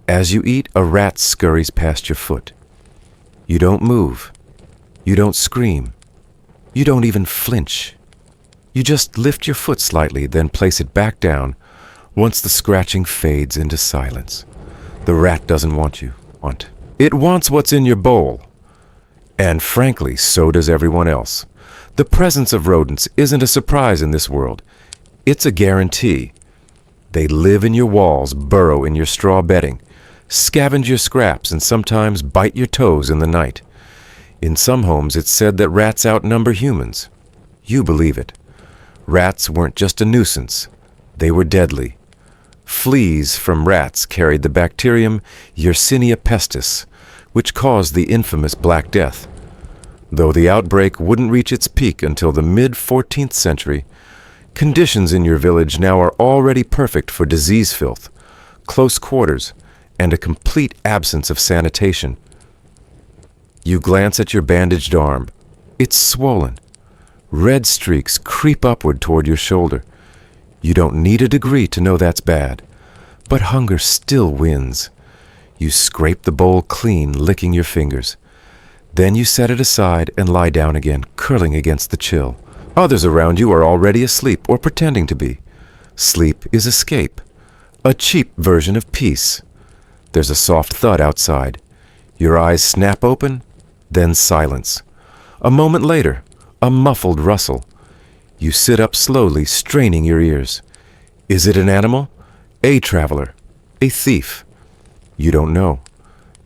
As you eat, a rat scurries past your foot. You don't move. You don't scream. You don't even flinch. You just lift your foot slightly, then place it back down once the scratching fades into silence. The rat doesn't want you. It wants what's in your bowl. And frankly, so does everyone else. The presence of rodents isn't a surprise in this world. It's a guarantee. They live in your walls, burrow in your straw bedding, scavenge your scraps, and sometimes bite your toes in the night. In some homes, it's said that rats outnumber humans. You believe it. Rats weren't just a nuisance. They were deadly. Fleas from rats carried the bacterium Yersinia pestis, which caused the infamous Black Death. Though the outbreak wouldn't reach its peak until the mid-14th century, conditions in your village now are already perfect for disease filth, close quarters, and a complete absence of sanitation. You glance at your bandaged arm. It's swollen. Red streaks creep upward toward your shoulder. You don't need a degree to know that's bad, but hunger still wins. You scrape the bowl clean, licking your fingers. Then you set it aside and lie down again, curling against the chill. Others around you are already asleep or pretending to be. Sleep is escape, a cheap version of peace. There's a soft thud outside. Your eyes snap open, then silence. A moment later, a muffled rustle. You sit up slowly, straining your ears. Is it an animal? A traveler? A thief? You don't know.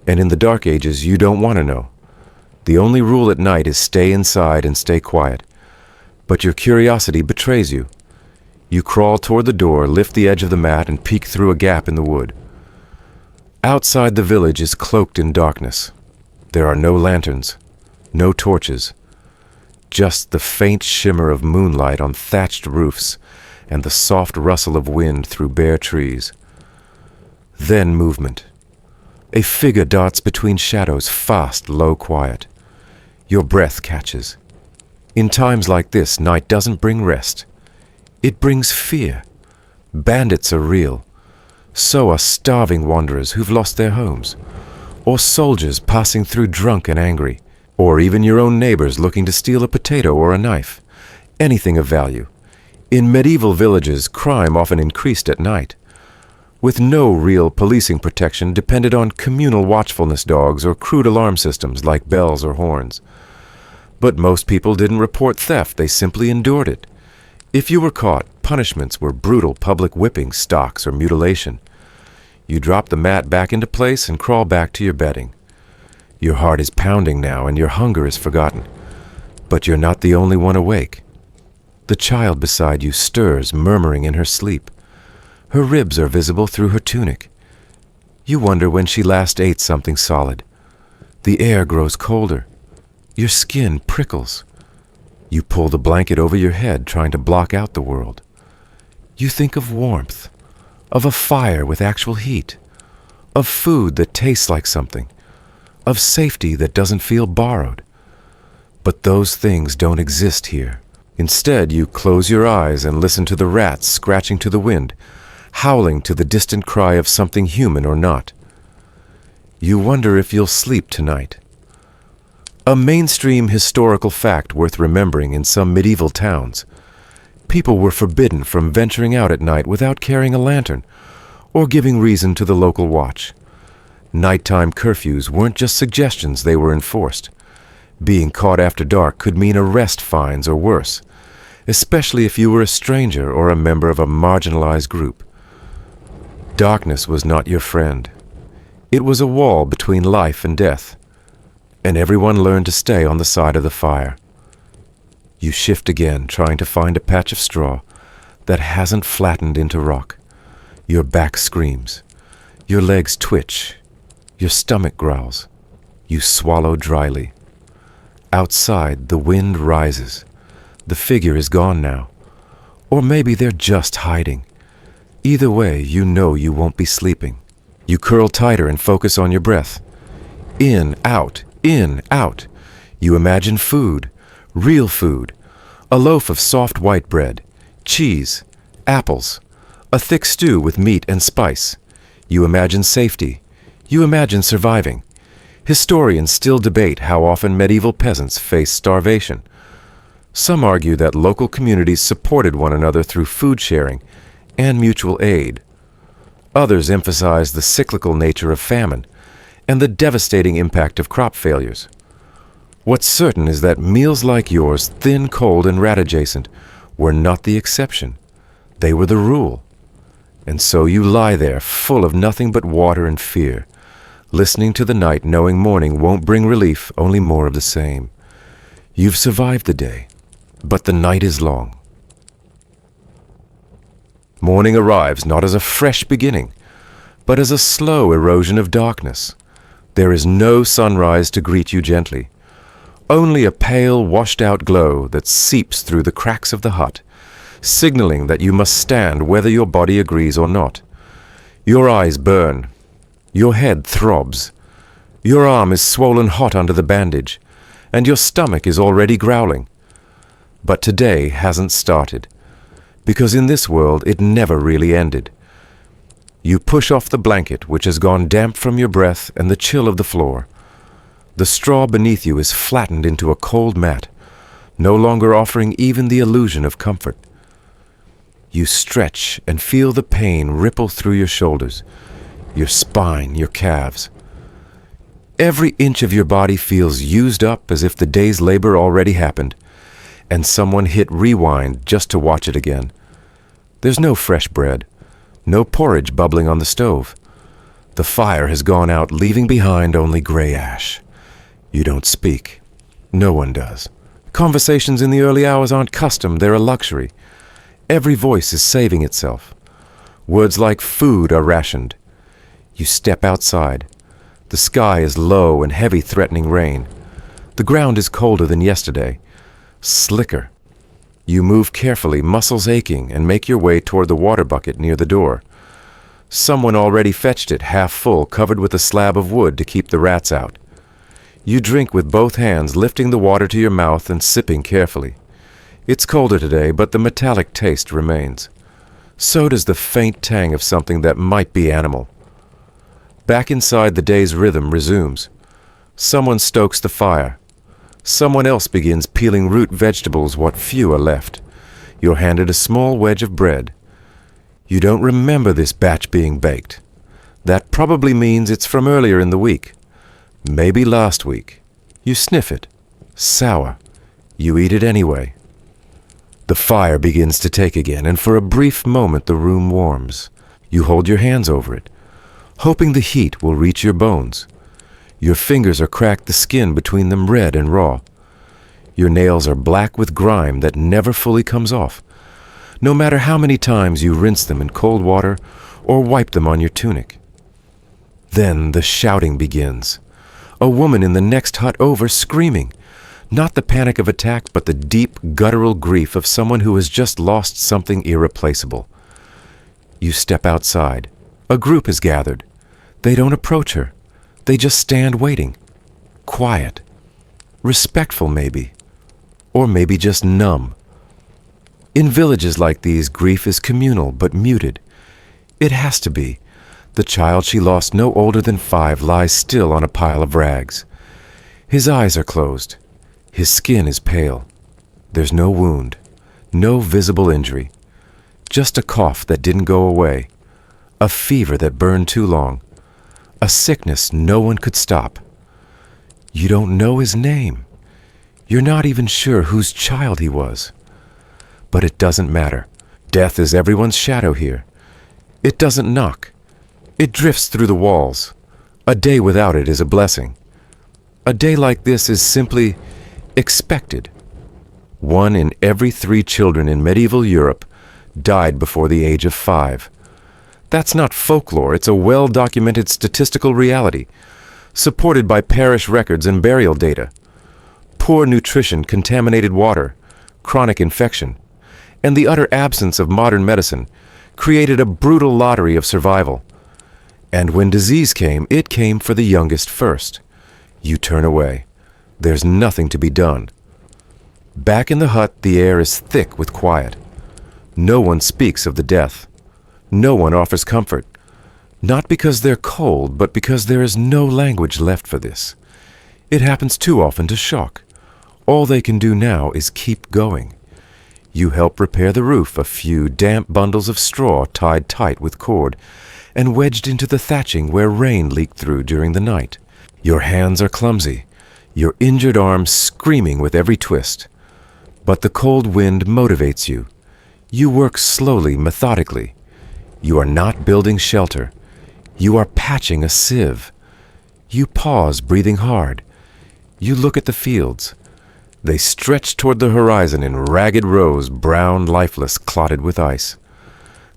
And in the Dark Ages, you don't want to know. The only rule at night is stay inside and stay quiet. But your curiosity betrays you. You crawl toward the door, lift the edge of the mat, and peek through a gap in the wood. Outside the village is cloaked in darkness. There are no lanterns, no torches. Just the faint shimmer of moonlight on thatched roofs and the soft rustle of wind through bare trees. Then movement. A figure darts between shadows, fast, low, quiet. Your breath catches. In times like this, night doesn't bring rest. It brings fear. Bandits are real. So are starving wanderers who've lost their homes, or soldiers passing through drunk and angry, or even your own neighbors looking to steal a potato or a knife, anything of value. In medieval villages, crime often increased at night. With no real policing protection, depended on communal watchfulness dogs or crude alarm systems like bells or horns. But most people didn't report theft, they simply endured it. If you were caught, punishments were brutal public whippings, stocks, or mutilation. You drop the mat back into place and crawl back to your bedding. Your heart is pounding now and your hunger is forgotten. But you're not the only one awake. The child beside you stirs, murmuring in her sleep. Her ribs are visible through her tunic. You wonder when she last ate something solid. The air grows colder. Your skin prickles. You pull the blanket over your head, trying to block out the world. You think of warmth, of a fire with actual heat, of food that tastes like something, of safety that doesn't feel borrowed. But those things don't exist here. Instead, you close your eyes and listen to the rats scratching to the wind, howling to the distant cry of something human or not. You wonder if you'll sleep tonight. A mainstream historical fact worth remembering in some medieval towns. People were forbidden from venturing out at night without carrying a lantern or giving reason to the local watch. Nighttime curfews weren't just suggestions, they were enforced. Being caught after dark could mean arrest, fines, or worse, especially if you were a stranger or a member of a marginalized group. Darkness was not your friend. It was a wall between life and death, and everyone learned to stay on the side of the fire. You shift again, trying to find a patch of straw that hasn't flattened into rock. Your back screams. Your legs twitch. Your stomach growls. You swallow dryly. Outside, the wind rises. The figure is gone now. Or maybe they're just hiding. Either way, you know you won't be sleeping. You curl tighter and focus on your breath. In, out, in, out. You imagine food, real food, a loaf of soft white bread, cheese, apples, a thick stew with meat and spice. You imagine safety. You imagine surviving. Historians still debate how often medieval peasants faced starvation. Some argue that local communities supported one another through food sharing and mutual aid. Others emphasize the cyclical nature of famine and the devastating impact of crop failures. What's certain is that meals like yours, thin, cold, and rat-adjacent, were not the exception. They were the rule. And so you lie there, full of nothing but water and fear, listening to the night, knowing morning won't bring relief, only more of the same. You've survived the day, but the night is long. Morning arrives not as a fresh beginning, but as a slow erosion of darkness. There is no sunrise to greet you gently, only a pale, washed-out glow that seeps through the cracks of the hut, signaling that you must stand whether your body agrees or not. Your eyes burn. Your head throbs. Your arm is swollen hot under the bandage, and your stomach is already growling. But today hasn't started, because in this world it never really ended. You push off the blanket, which has gone damp from your breath and the chill of the floor. The straw beneath you is flattened into a cold mat, no longer offering even the illusion of comfort. You stretch and feel the pain ripple through your shoulders, your spine, your calves. Every inch of your body feels used up as if the day's labor already happened, and someone hit rewind just to watch it again. There's no fresh bread, no porridge bubbling on the stove. The fire has gone out, leaving behind only gray ash. You don't speak. No one does. Conversations in the early hours aren't custom, they're a luxury. Every voice is saving itself. Words like food are rationed. You step outside. The sky is low and heavy, threatening rain. The ground is colder than yesterday, slicker. You move carefully, muscles aching, and make your way toward the water bucket near the door. Someone already fetched it, half full, covered with a slab of wood to keep the rats out. You drink with both hands, lifting the water to your mouth and sipping carefully. It's colder today, but the metallic taste remains. So does the faint tang of something that might be animal. Back inside, the day's rhythm resumes. Someone stokes the fire. Someone else begins peeling root vegetables, what few are left. You're handed a small wedge of bread. You don't remember this batch being baked. That probably means it's from earlier in the week. Maybe last week. You sniff it. Sour. You eat it anyway. The fire begins to take again, and for a brief moment the room warms. You hold your hands over it, hoping the heat will reach your bones. Your fingers are cracked, the skin between them red and raw. Your nails are black with grime that never fully comes off, no matter how many times you rinse them in cold water or wipe them on your tunic. Then the shouting begins. A woman in the next hut over screaming. Not the panic of attack, but the deep, guttural grief of someone who has just lost something irreplaceable. You step outside. A group is gathered. They don't approach her. They just stand waiting. Quiet. Respectful, maybe. Or maybe just numb. In villages like these, grief is communal but muted. It has to be. The child she lost, no older than 5, lies still on a pile of rags. His eyes are closed. His skin is pale. There's no wound, no visible injury. Just a cough that didn't go away. A fever that burned too long. A sickness no one could stop. You don't know his name. You're not even sure whose child he was. But it doesn't matter. Death is everyone's shadow here. It doesn't knock. It drifts through the walls. A day without it is a blessing. A day like this is simply expected. 1 in every 3 children in medieval Europe died before the age of 5. That's not folklore, it's a well-documented statistical reality, supported by parish records and burial data. Poor nutrition, contaminated water, chronic infection, and the utter absence of modern medicine created a brutal lottery of survival. And when disease came, it came for the youngest first. You turn away. There's nothing to be done. Back in the hut, the air is thick with quiet. No one speaks of the death. No one offers comfort. Not because they're cold, but because there is no language left for this. It happens too often to shock. All they can do now is keep going. You help repair the roof, a few damp bundles of straw tied tight with cord and wedged into the thatching where rain leaked through during the night. Your hands are clumsy, your injured arms screaming with every twist. But the cold wind motivates you. You work slowly, methodically. You are not building shelter. You are patching a sieve. You pause, breathing hard. You look at the fields. They stretch toward the horizon in ragged rows, brown, lifeless, clotted with ice.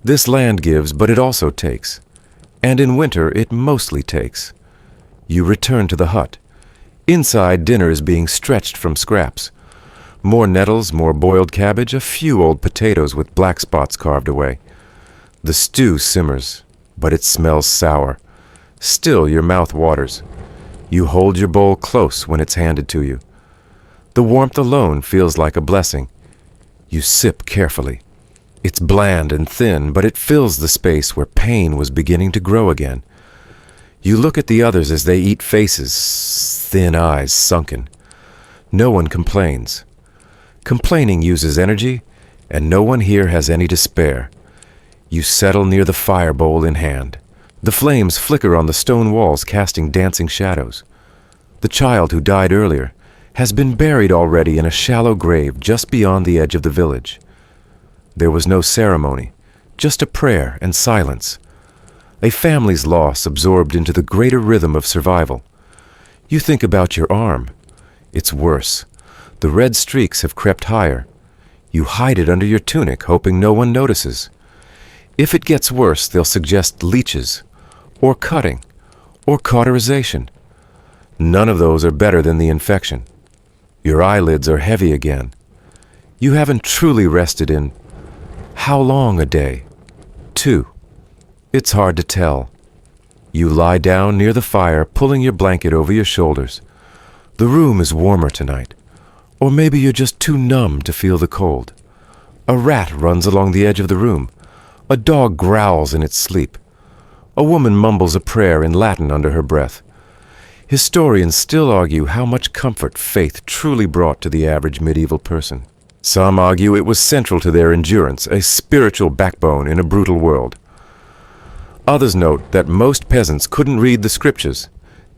This land gives, but it also takes. And in winter, it mostly takes. You return to the hut. Inside, dinner is being stretched from scraps. More nettles, more boiled cabbage, a few old potatoes with black spots carved away. The stew simmers, but it smells sour. Still, your mouth waters. You hold your bowl close when it's handed to you. The warmth alone feels like a blessing. You sip carefully. It's bland and thin, but it fills the space where pain was beginning to grow again. You look at the others as they eat, faces, thin eyes sunken. No one complains. Complaining uses energy, and no one here has any to spare. You settle near the fire bowl in hand. The flames flicker on the stone walls, casting dancing shadows. The child who died earlier has been buried already in a shallow grave just beyond the edge of the village. There was no ceremony, just a prayer and silence. A family's loss absorbed into the greater rhythm of survival. You think about your arm. It's worse. The red streaks have crept higher. You hide it under your tunic, hoping no one notices. If it gets worse, they'll suggest leeches, or cutting, or cauterization. None of those are better than the infection. Your eyelids are heavy again. You haven't truly rested in how long a day? 2. It's hard to tell. You lie down near the fire, pulling your blanket over your shoulders. The room is warmer tonight. Or maybe you're just too numb to feel the cold. A rat runs along the edge of the room. A dog growls in its sleep. A woman mumbles a prayer in Latin under her breath. Historians still argue how much comfort faith truly brought to the average medieval person. Some argue it was central to their endurance, a spiritual backbone in a brutal world. Others note that most peasants couldn't read the scriptures,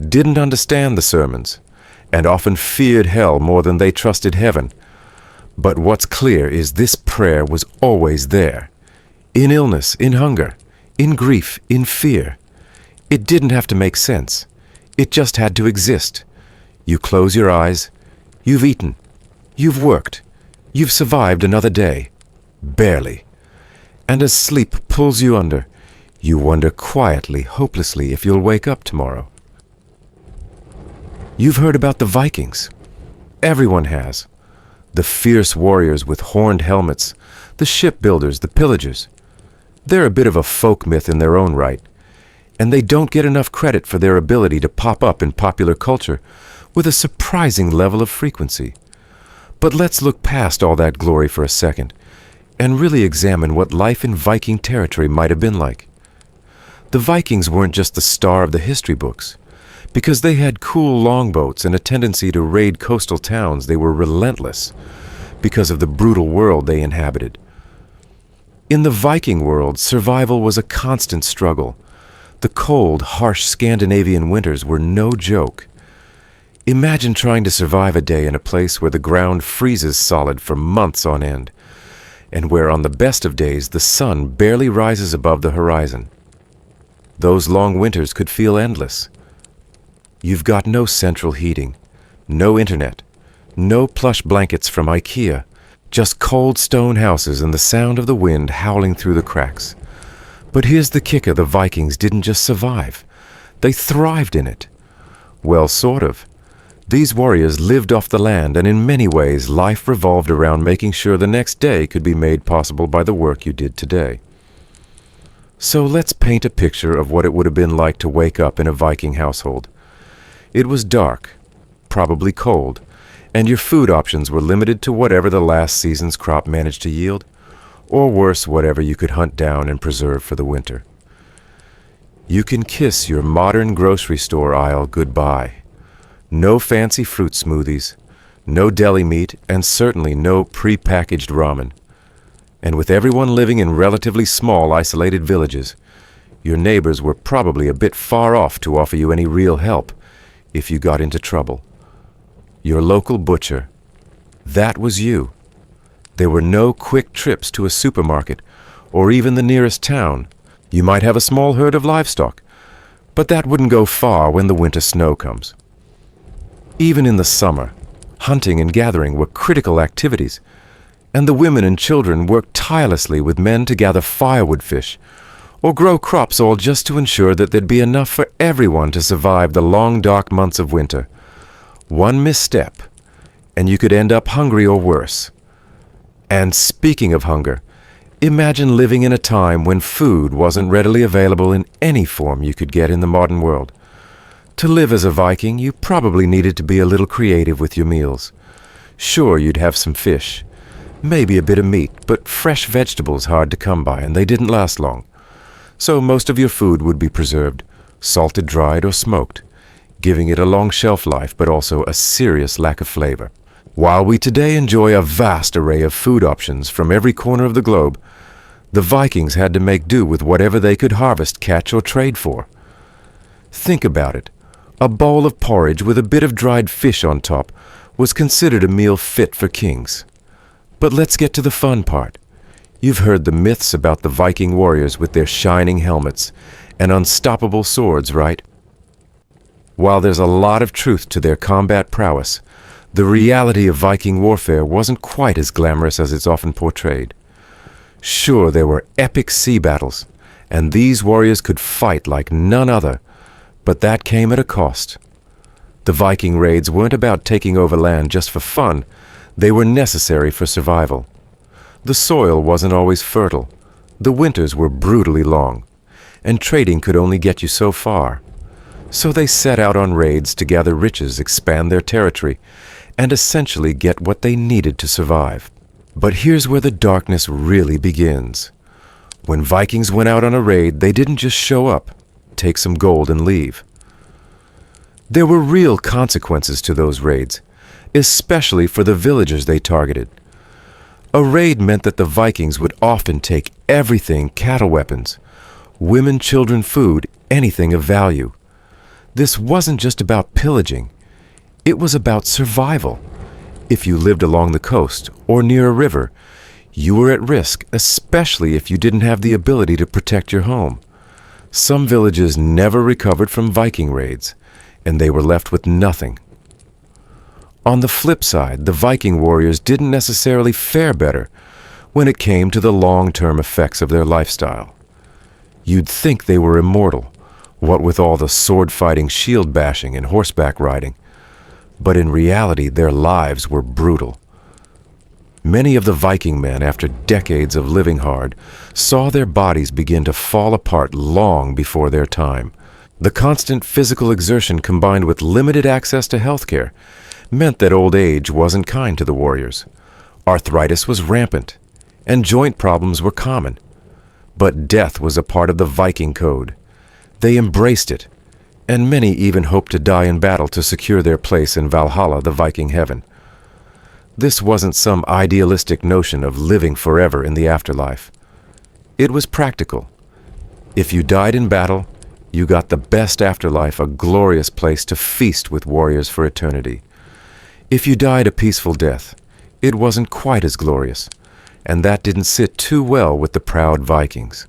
didn't understand the sermons, and often feared hell more than they trusted heaven. But what's clear is this prayer was always there. In illness, in hunger, in grief, in fear. It didn't have to make sense. It just had to exist. You close your eyes. You've eaten. You've worked. You've survived another day. Barely. And as sleep pulls you under, you wonder quietly, hopelessly, if you'll wake up tomorrow. You've heard about the Vikings. Everyone has. The fierce warriors with horned helmets, the shipbuilders, the pillagers. They're a bit of a folk myth in their own right, and they don't get enough credit for their ability to pop up in popular culture with a surprising level of frequency. But let's look past all that glory for a second and really examine what life in Viking territory might have been like. The Vikings weren't just the star of the history books. Because they had cool longboats and a tendency to raid coastal towns, they were relentless because of the brutal world they inhabited. In the Viking world, survival was a constant struggle. The cold, harsh Scandinavian winters were no joke. Imagine trying to survive a day in a place where the ground freezes solid for months on end, and where on the best of days the sun barely rises above the horizon. Those long winters could feel endless. You've got no central heating, no internet, no plush blankets from IKEA, just cold stone houses and the sound of the wind howling through the cracks. But here's the kicker: the Vikings didn't just survive, they thrived in it. Well, sort of. These warriors lived off the land, and in many ways life revolved around making sure the next day could be made possible by the work you did today. So let's paint a picture of what it would have been like to wake up in a Viking household. It was dark, probably cold, and your food options were limited to whatever the last season's crop managed to yield, or worse, whatever you could hunt down and preserve for the winter. You can kiss your modern grocery store aisle goodbye. No fancy fruit smoothies, no deli meat, and certainly no pre-packaged ramen. And with everyone living in relatively small, isolated villages, your neighbors were probably a bit far off to offer you any real help if you got into trouble. Your local butcher, that was you. There were no quick trips to a supermarket or even the nearest town. You might have a small herd of livestock, but that wouldn't go far when the winter snow comes. Even in the summer, hunting and gathering were critical activities, and the women and children worked tirelessly with men to gather firewood fish or grow crops, all just to ensure that there'd be enough for everyone to survive the long, dark months of winter. One misstep, and you could end up hungry or worse. And speaking of hunger, imagine living in a time when food wasn't readily available in any form you could get in the modern world. To live as a Viking, you probably needed to be a little creative with your meals. Sure, you'd have some fish, maybe a bit of meat, but fresh vegetables hard to come by, and they didn't last long. So most of your food would be preserved, salted, dried, or smoked, giving it a long shelf life, but also a serious lack of flavor. While we today enjoy a vast array of food options from every corner of the globe, the Vikings had to make do with whatever they could harvest, catch, or trade for. Think about it. A bowl of porridge with a bit of dried fish on top was considered a meal fit for kings. But let's get to the fun part. You've heard the myths about the Viking warriors with their shining helmets and unstoppable swords, right? While there's a lot of truth to their combat prowess, the reality of Viking warfare wasn't quite as glamorous as it's often portrayed. Sure, there were epic sea battles, and these warriors could fight like none other, but that came at a cost. The Viking raids weren't about taking over land just for fun. They were necessary for survival. The soil wasn't always fertile. The winters were brutally long, and trading could only get you so far. So they set out on raids to gather riches, expand their territory, and essentially get what they needed to survive. But here's where the darkness really begins. When Vikings went out on a raid, they didn't just show up, take some gold, and leave. There were real consequences to those raids, especially for the villagers they targeted. A raid meant that the Vikings would often take everything: cattle, weapons, women, children, food, anything of value. This wasn't just about pillaging. It was about survival. If you lived along the coast or near a river, you were at risk, especially if you didn't have the ability to protect your home. Some villages never recovered from Viking raids, and they were left with nothing. On the flip side, the Viking warriors didn't necessarily fare better when it came to the long-term effects of their lifestyle. You'd think they were immortal, what with all the sword-fighting, shield-bashing, and horseback riding. But in reality, their lives were brutal. Many of the Viking men, after decades of living hard, saw their bodies begin to fall apart long before their time. The constant physical exertion combined with limited access to healthcare meant that old age wasn't kind to the warriors. Arthritis was rampant, and joint problems were common. But death was a part of the Viking code. They embraced it, and many even hoped to die in battle to secure their place in Valhalla, the Viking heaven. This wasn't some idealistic notion of living forever in the afterlife. It was practical. If you died in battle, you got the best afterlife, a glorious place to feast with warriors for eternity. If you died a peaceful death, it wasn't quite as glorious, and that didn't sit too well with the proud Vikings.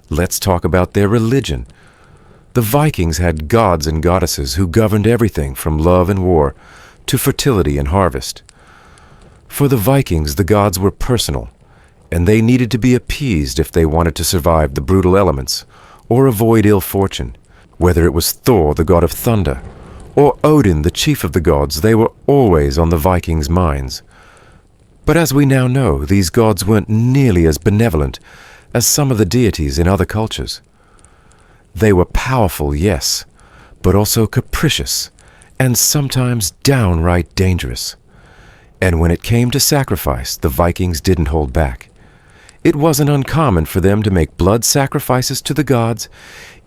Let's talk about their religion. The Vikings had gods and goddesses who governed everything from love and war to fertility and harvest. For the Vikings, the gods were personal, and they needed to be appeased if they wanted to survive the brutal elements or avoid ill fortune. Whether it was Thor, the god of thunder, or Odin, the chief of the gods, they were always on the Vikings' minds. But as we now know, these gods weren't nearly as benevolent as some of the deities in other cultures. They were powerful, yes, but also capricious, and sometimes downright dangerous. And when it came to sacrifice, the Vikings didn't hold back. It wasn't uncommon for them to make blood sacrifices to the gods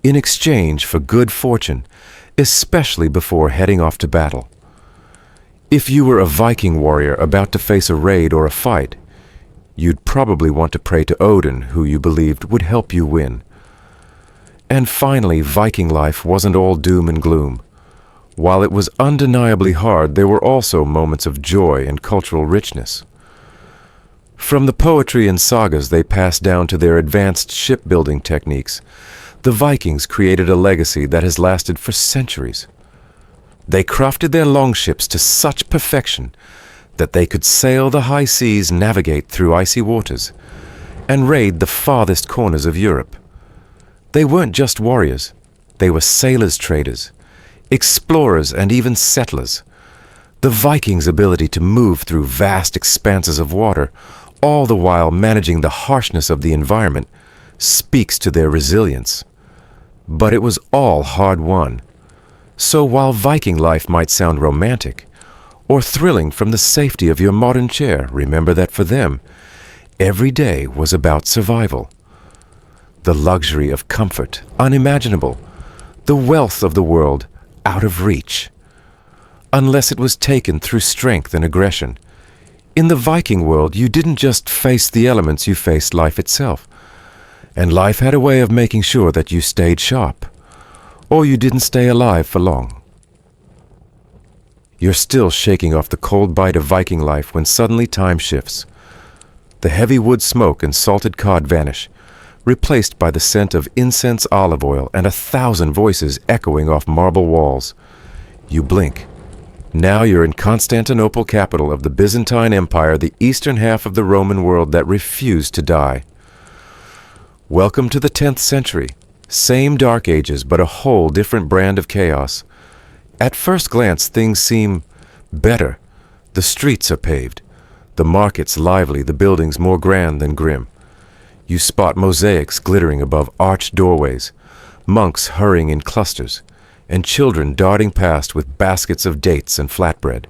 in exchange for good fortune, especially before heading off to battle. If you were a Viking warrior about to face a raid or a fight, you'd probably want to pray to Odin, who you believed would help you win. And finally, Viking life wasn't all doom and gloom. While it was undeniably hard, there were also moments of joy and cultural richness. From the poetry and sagas they passed down to their advanced shipbuilding techniques, the Vikings created a legacy that has lasted for centuries. They crafted their longships to such perfection that they could sail the high seas, navigate through icy waters, and raid the farthest corners of Europe. They weren't just warriors, they were sailors, traders, explorers, and even settlers. The Vikings' ability to move through vast expanses of water, all the while managing the harshness of the environment, speaks to their resilience. But it was all hard-won. So while Viking life might sound romantic or thrilling from the safety of your modern chair, remember that for them, every day was about survival. The luxury of comfort, unimaginable. The wealth of the world, out of reach. Unless it was taken through strength and aggression. In the Viking world, you didn't just face the elements, you faced life itself. And life had a way of making sure that you stayed sharp, or you didn't stay alive for long. You're still shaking off the cold bite of Viking life when suddenly time shifts. The heavy wood smoke and salted cod vanish, replaced by the scent of incense, olive oil, and 1,000 voices echoing off marble walls. You blink. Now you're in Constantinople, capital of the Byzantine Empire, the eastern half of the Roman world that refused to die. Welcome to the 10th century. Same dark ages, but a whole different brand of chaos. At first glance, things seem better. The streets are paved, the markets lively, the buildings more grand than grim. You spot mosaics glittering above arched doorways, monks hurrying in clusters, and children darting past with baskets of dates and flatbread.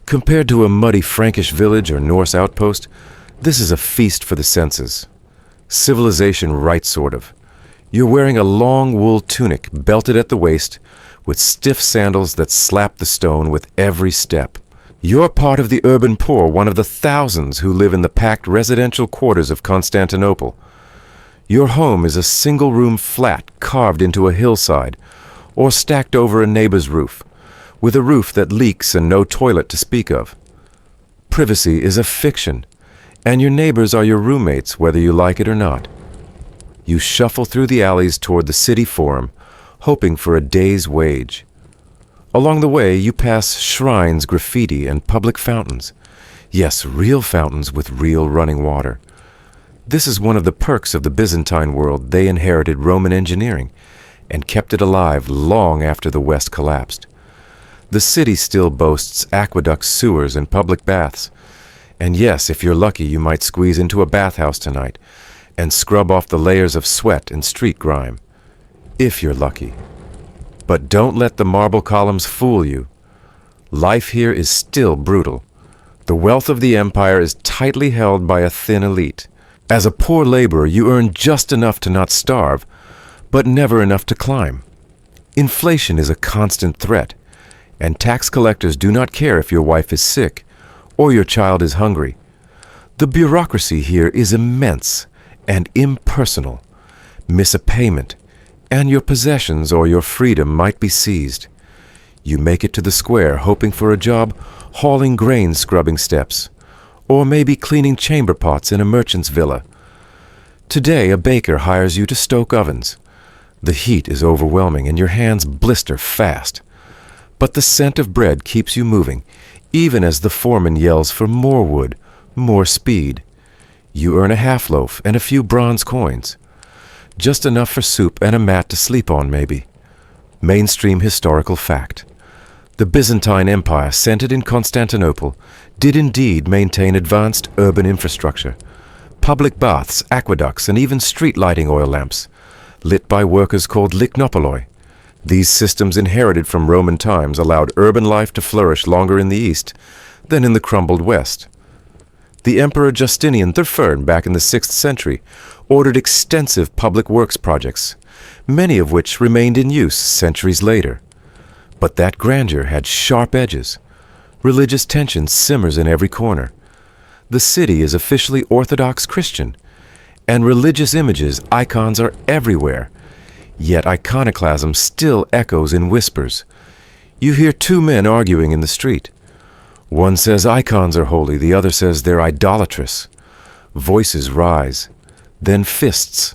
Compared to a muddy Frankish village or Norse outpost, this is a feast for the senses. Civilization right, sort of. You're wearing a long wool tunic belted at the waist with stiff sandals that slap the stone with every step. You're part of the urban poor, one of the thousands who live in the packed residential quarters of Constantinople. Your home is a single-room flat carved into a hillside or stacked over a neighbor's roof, with a roof that leaks and no toilet to speak of. Privacy is a fiction, and your neighbors are your roommates, whether you like it or not. You shuffle through the alleys toward the city forum, hoping for a day's wage. Along the way, you pass shrines, graffiti, and public fountains. Yes, real fountains with real running water. This is one of the perks of the Byzantine world. They inherited Roman engineering and kept it alive long after the West collapsed. The city still boasts aqueducts, sewers, and public baths. And yes, if you're lucky, you might squeeze into a bathhouse tonight and scrub off the layers of sweat and street grime. If you're lucky. But don't let the marble columns fool you. Life here is still brutal. The wealth of the empire is tightly held by a thin elite. As a poor laborer, you earn just enough to not starve, but never enough to climb. Inflation is a constant threat, and tax collectors do not care if your wife is sick or your child is hungry. The bureaucracy here is immense and impersonal. Miss a payment, and your possessions or your freedom might be seized. You make it to the square hoping for a job hauling grain, scrubbing steps, or maybe cleaning chamber pots in a merchant's villa. Today, a baker hires you to stoke ovens. The heat is overwhelming and your hands blister fast. But the scent of bread keeps you moving, even as the foreman yells for more wood, more speed. You earn a half loaf and a few bronze coins. Just enough for soup and a mat to sleep on, maybe. Mainstream historical fact. The Byzantine Empire, centered in Constantinople, did indeed maintain advanced urban infrastructure. Public baths, aqueducts, and even street lighting oil lamps, lit by workers called lychnopoloi. These systems, inherited from Roman times, allowed urban life to flourish longer in the east than in the crumbled west. The Emperor Justinian III, back in the 6th century, ordered extensive public works projects, many of which remained in use centuries later. But that grandeur had sharp edges. Religious tension simmers in every corner. The city is officially Orthodox Christian, and religious images, icons are everywhere. Yet iconoclasm still echoes in whispers. You hear two men arguing in the street. One says icons are holy, the other says they're idolatrous. Voices rise, then fists.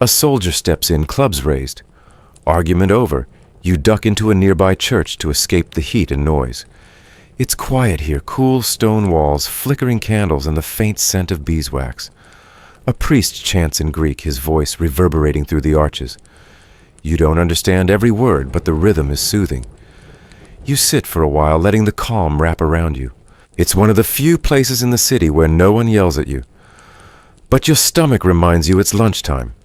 A soldier steps in, clubs raised. Argument over, you duck into a nearby church to escape the heat and noise. It's quiet here, cool stone walls, flickering candles, and the faint scent of beeswax. A priest chants in Greek, his voice reverberating through the arches. You don't understand every word, but the rhythm is soothing. You sit for a while, letting the calm wrap around you. It's one of the few places in the city where no one yells at you. But your stomach reminds you it's lunchtime.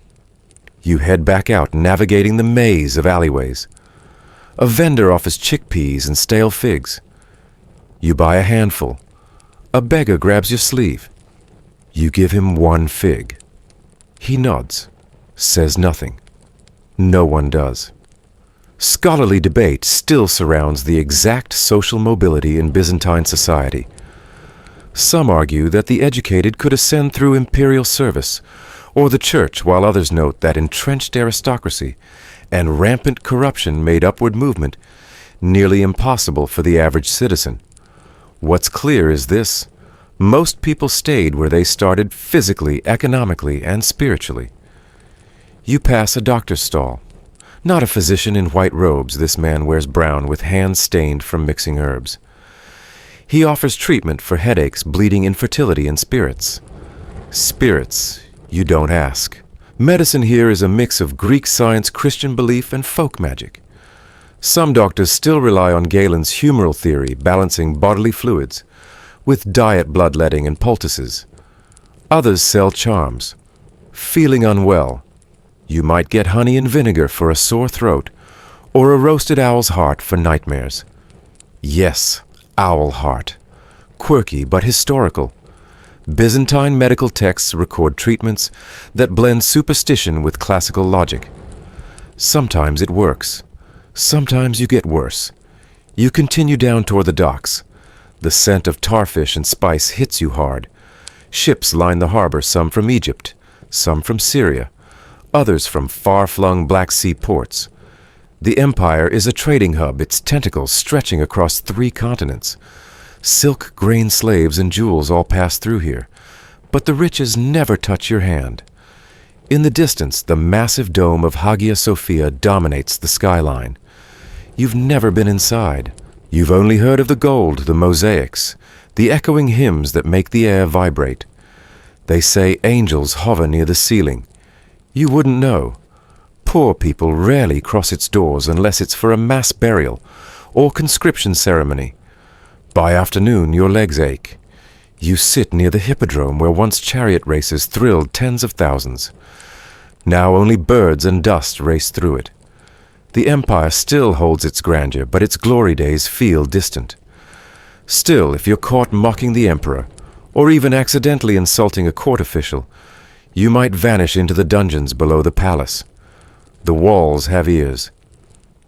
You head back out, navigating the maze of alleyways. A vendor offers chickpeas and stale figs. You buy a handful. A beggar grabs your sleeve. You give him one fig. He nods, says nothing. No one does. Scholarly debate still surrounds the exact social mobility in Byzantine society. Some argue that the educated could ascend through imperial service, or the church, while others note that entrenched aristocracy and rampant corruption made upward movement nearly impossible for the average citizen. What's clear is this: most people stayed where they started physically, economically, and spiritually. You pass a doctor's stall. Not a physician in white robes, this man wears brown with hands stained from mixing herbs. He offers treatment for headaches, bleeding, infertility, and spirits. Spirits, you don't ask. Medicine here is a mix of Greek science, Christian belief, and folk magic. Some doctors still rely on Galen's humoral theory, balancing bodily fluids, with diet bloodletting and poultices. Others sell charms. Feeling unwell, you might get honey and vinegar for a sore throat, or a roasted owl's heart for nightmares. Yes, owl heart. Quirky but historical. Byzantine medical texts record treatments that blend superstition with classical logic. Sometimes it works. Sometimes you get worse. You continue down toward the docks. The scent of tarfish and spice hits you hard. Ships line the harbor, some from Egypt, some from Syria, others from far-flung Black Sea ports. The empire is a trading hub, its tentacles stretching across 3 continents. Silk, grain slaves, and jewels all pass through here, but the riches never touch your hand. In the distance, the massive dome of Hagia Sophia dominates the skyline. You've never been inside. You've only heard of the gold, the mosaics, the echoing hymns that make the air vibrate. They say angels hover near the ceiling. You wouldn't know. Poor people rarely cross its doors unless it's for a mass burial or conscription ceremony. By afternoon, your legs ache. You sit near the hippodrome where once chariot races thrilled tens of thousands. Now only birds and dust race through it. The empire still holds its grandeur, but its glory days feel distant. Still, if you're caught mocking the emperor, or even accidentally insulting a court official, you might vanish into the dungeons below the palace. The walls have ears.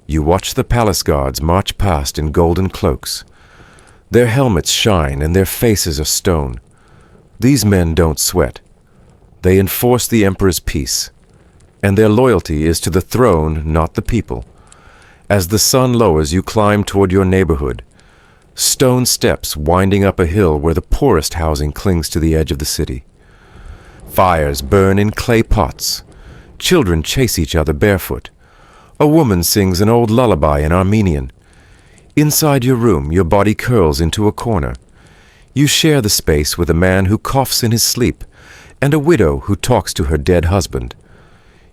You watch the palace guards march past in golden cloaks. Their helmets shine and their faces are stone. These men don't sweat. They enforce the emperor's peace, and their loyalty is to the throne, not the people. As the sun lowers, you climb toward your neighborhood. Stone steps winding up a hill where the poorest housing clings to the edge of the city. Fires burn in clay pots. Children chase each other barefoot. A woman sings an old lullaby in Armenian. Inside your room, your body curls into a corner. You share the space with a man who coughs in his sleep and a widow who talks to her dead husband.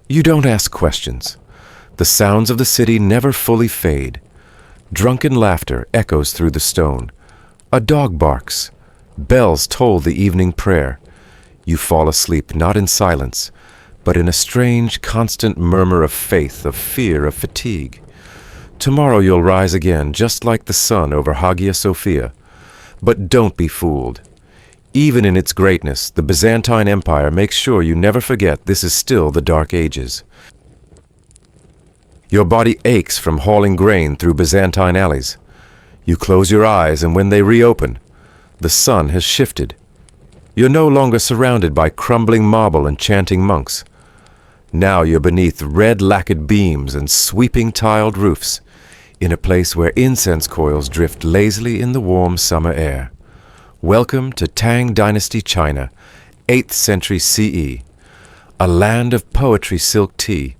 You don't ask questions. The sounds of the city never fully fade. Drunken laughter echoes through the stone. A dog barks. Bells toll the evening prayer. You fall asleep not in silence, but in a strange, constant murmur of faith, of fear, of fatigue. Tomorrow you'll rise again, just like the sun over Hagia Sophia. But don't be fooled. Even in its greatness, the Byzantine Empire makes sure you never forget this is still the Dark Ages. Your body aches from hauling grain through Byzantine alleys. You close your eyes, and when they reopen, the sun has shifted. You're no longer surrounded by crumbling marble and chanting monks. Now you're beneath red lacquered beams and sweeping tiled roofs, in a place where incense coils drift lazily in the warm summer air. Welcome to Tang Dynasty China, 8th century CE, a land of poetry silk tea,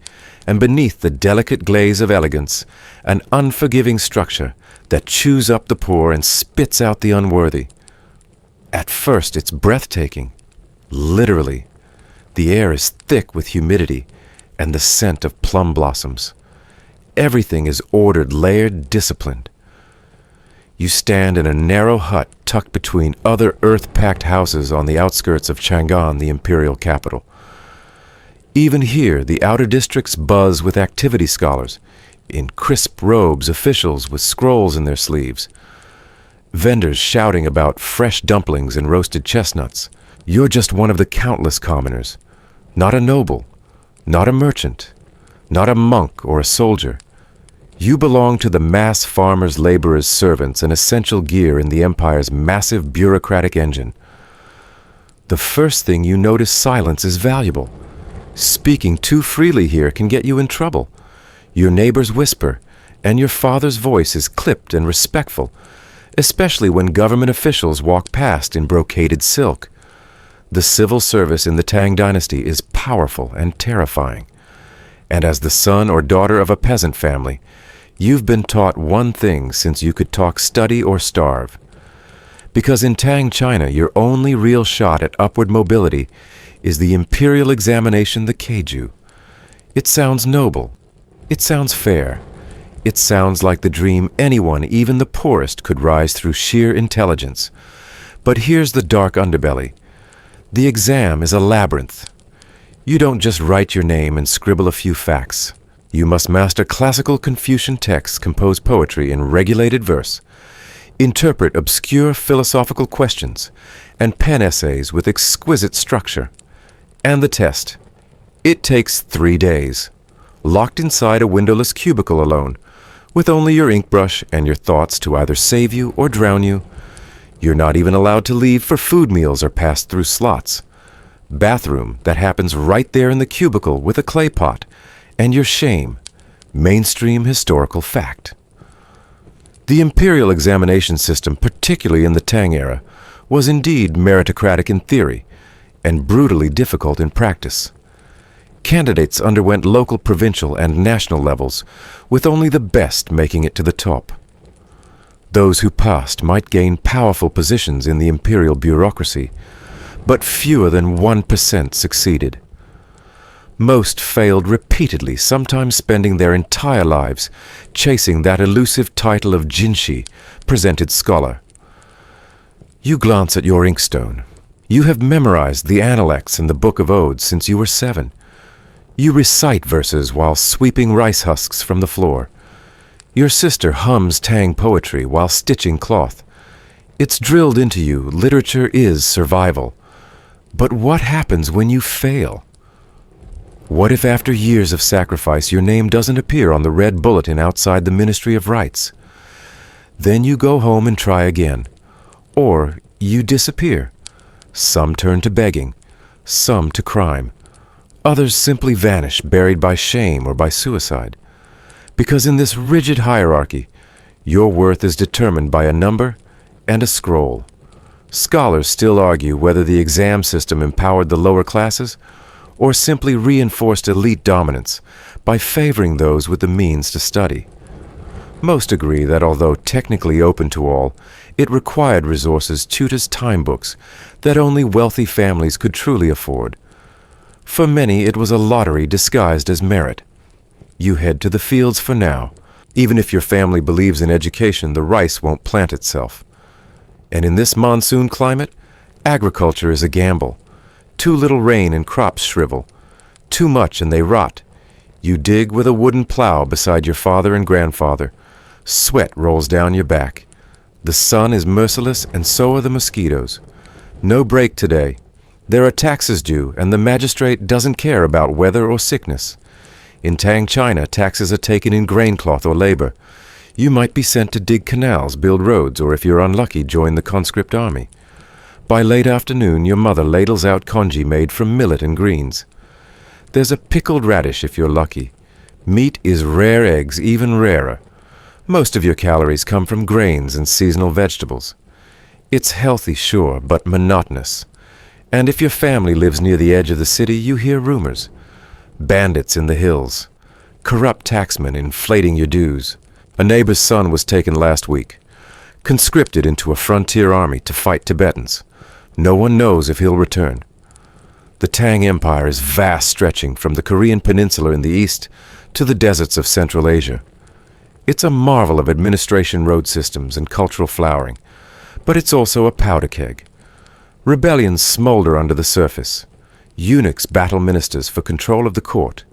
and beneath the delicate glaze of elegance, an unforgiving structure that chews up the poor and spits out the unworthy. At first, it's breathtaking. Literally. The air is thick with humidity and the scent of plum blossoms. Everything is ordered, layered, disciplined. You stand in a narrow hut tucked between other earth-packed houses on the outskirts of Chang'an, the imperial capital. Even here, the outer districts buzz with activity scholars, in crisp robes, officials with scrolls in their sleeves, vendors shouting about fresh dumplings and roasted chestnuts. You're just one of the countless commoners, not a noble, not a merchant, not a monk or a soldier. You belong to the mass farmers, laborers, servants, an essential gear in the empire's massive bureaucratic engine. The first thing you notice, silence is valuable. Speaking too freely here can get you in trouble. Your neighbors whisper, and your father's voice is clipped and respectful, especially when government officials walk past in brocaded silk. The civil service in the Tang Dynasty is powerful and terrifying. And as the son or daughter of a peasant family, you've been taught one thing since you could talk study or starve. Because in Tang China, your only real shot at upward mobility is the imperial examination, the Keiju. It sounds noble. It sounds fair. It sounds like the dream anyone, even the poorest, could rise through sheer intelligence. But here's the dark underbelly. The exam is a labyrinth. You don't just write your name and scribble a few facts. You must master classical Confucian texts, compose poetry in regulated verse, interpret obscure philosophical questions, and pen essays with exquisite structure. And the test. It takes 3 days, locked inside a windowless cubicle alone, with only your ink brush and your thoughts to either save you or drown you. You're not even allowed to leave for food meals or pass through slots. Bathroom that happens right there in the cubicle with a clay pot, and your shame, mainstream historical fact. The imperial examination system, particularly in the Tang era, was indeed meritocratic in theory and brutally difficult in practice. Candidates underwent local, provincial, and national levels, with only the best making it to the top. Those who passed might gain powerful positions in the imperial bureaucracy, but fewer than 1% succeeded. Most failed repeatedly, sometimes spending their entire lives chasing that elusive title of Jinshi, presented scholar. You glance at your inkstone. You have memorized the Analects and the Book of Odes since you were 7. You recite verses while sweeping rice husks from the floor. Your sister hums Tang poetry while stitching cloth. It's drilled into you, literature is survival. But what happens when you fail? What if after years of sacrifice your name doesn't appear on the red bulletin outside the Ministry of Rights? Then you go home and try again. Or you disappear. Some turn to begging, some to crime. Others simply vanish, buried by shame or by suicide. Because in this rigid hierarchy, your worth is determined by a number and a scroll. Scholars still argue whether the exam system empowered the lower classes or simply reinforced elite dominance by favoring those with the means to study. Most agree that although technically open to all, it required resources, tutors, time books that only wealthy families could truly afford. For many, it was a lottery disguised as merit. You head to the fields for now. Even if your family believes in education, the rice won't plant itself. And in this monsoon climate, agriculture is a gamble. Too little rain and crops shrivel. Too much and they rot. You dig with a wooden plow beside your father and grandfather. Sweat rolls down your back. The sun is merciless and so are the mosquitoes. No break today. There are taxes due, and the magistrate doesn't care about weather or sickness. In Tang, China, taxes are taken in grain cloth or labor. You might be sent to dig canals, build roads, or if you're unlucky, join the conscript army. By late afternoon, your mother ladles out congee made from millet and greens. There's a pickled radish if you're lucky. Meat is rare, eggs even rarer. Most of your calories come from grains and seasonal vegetables. It's healthy, sure, but monotonous. And if your family lives near the edge of the city, you hear rumors. Bandits in the hills. Corrupt taxmen inflating your dues. A neighbor's son was taken last week. Conscripted into a frontier army to fight Tibetans. No one knows if he'll return. The Tang Empire is vast, stretching from the Korean peninsula in the east to the deserts of Central Asia. It's a marvel of administration, road systems, and cultural flowering, but it's also a powder keg. Rebellions smolder under the surface. Eunuchs battle ministers for control of the court.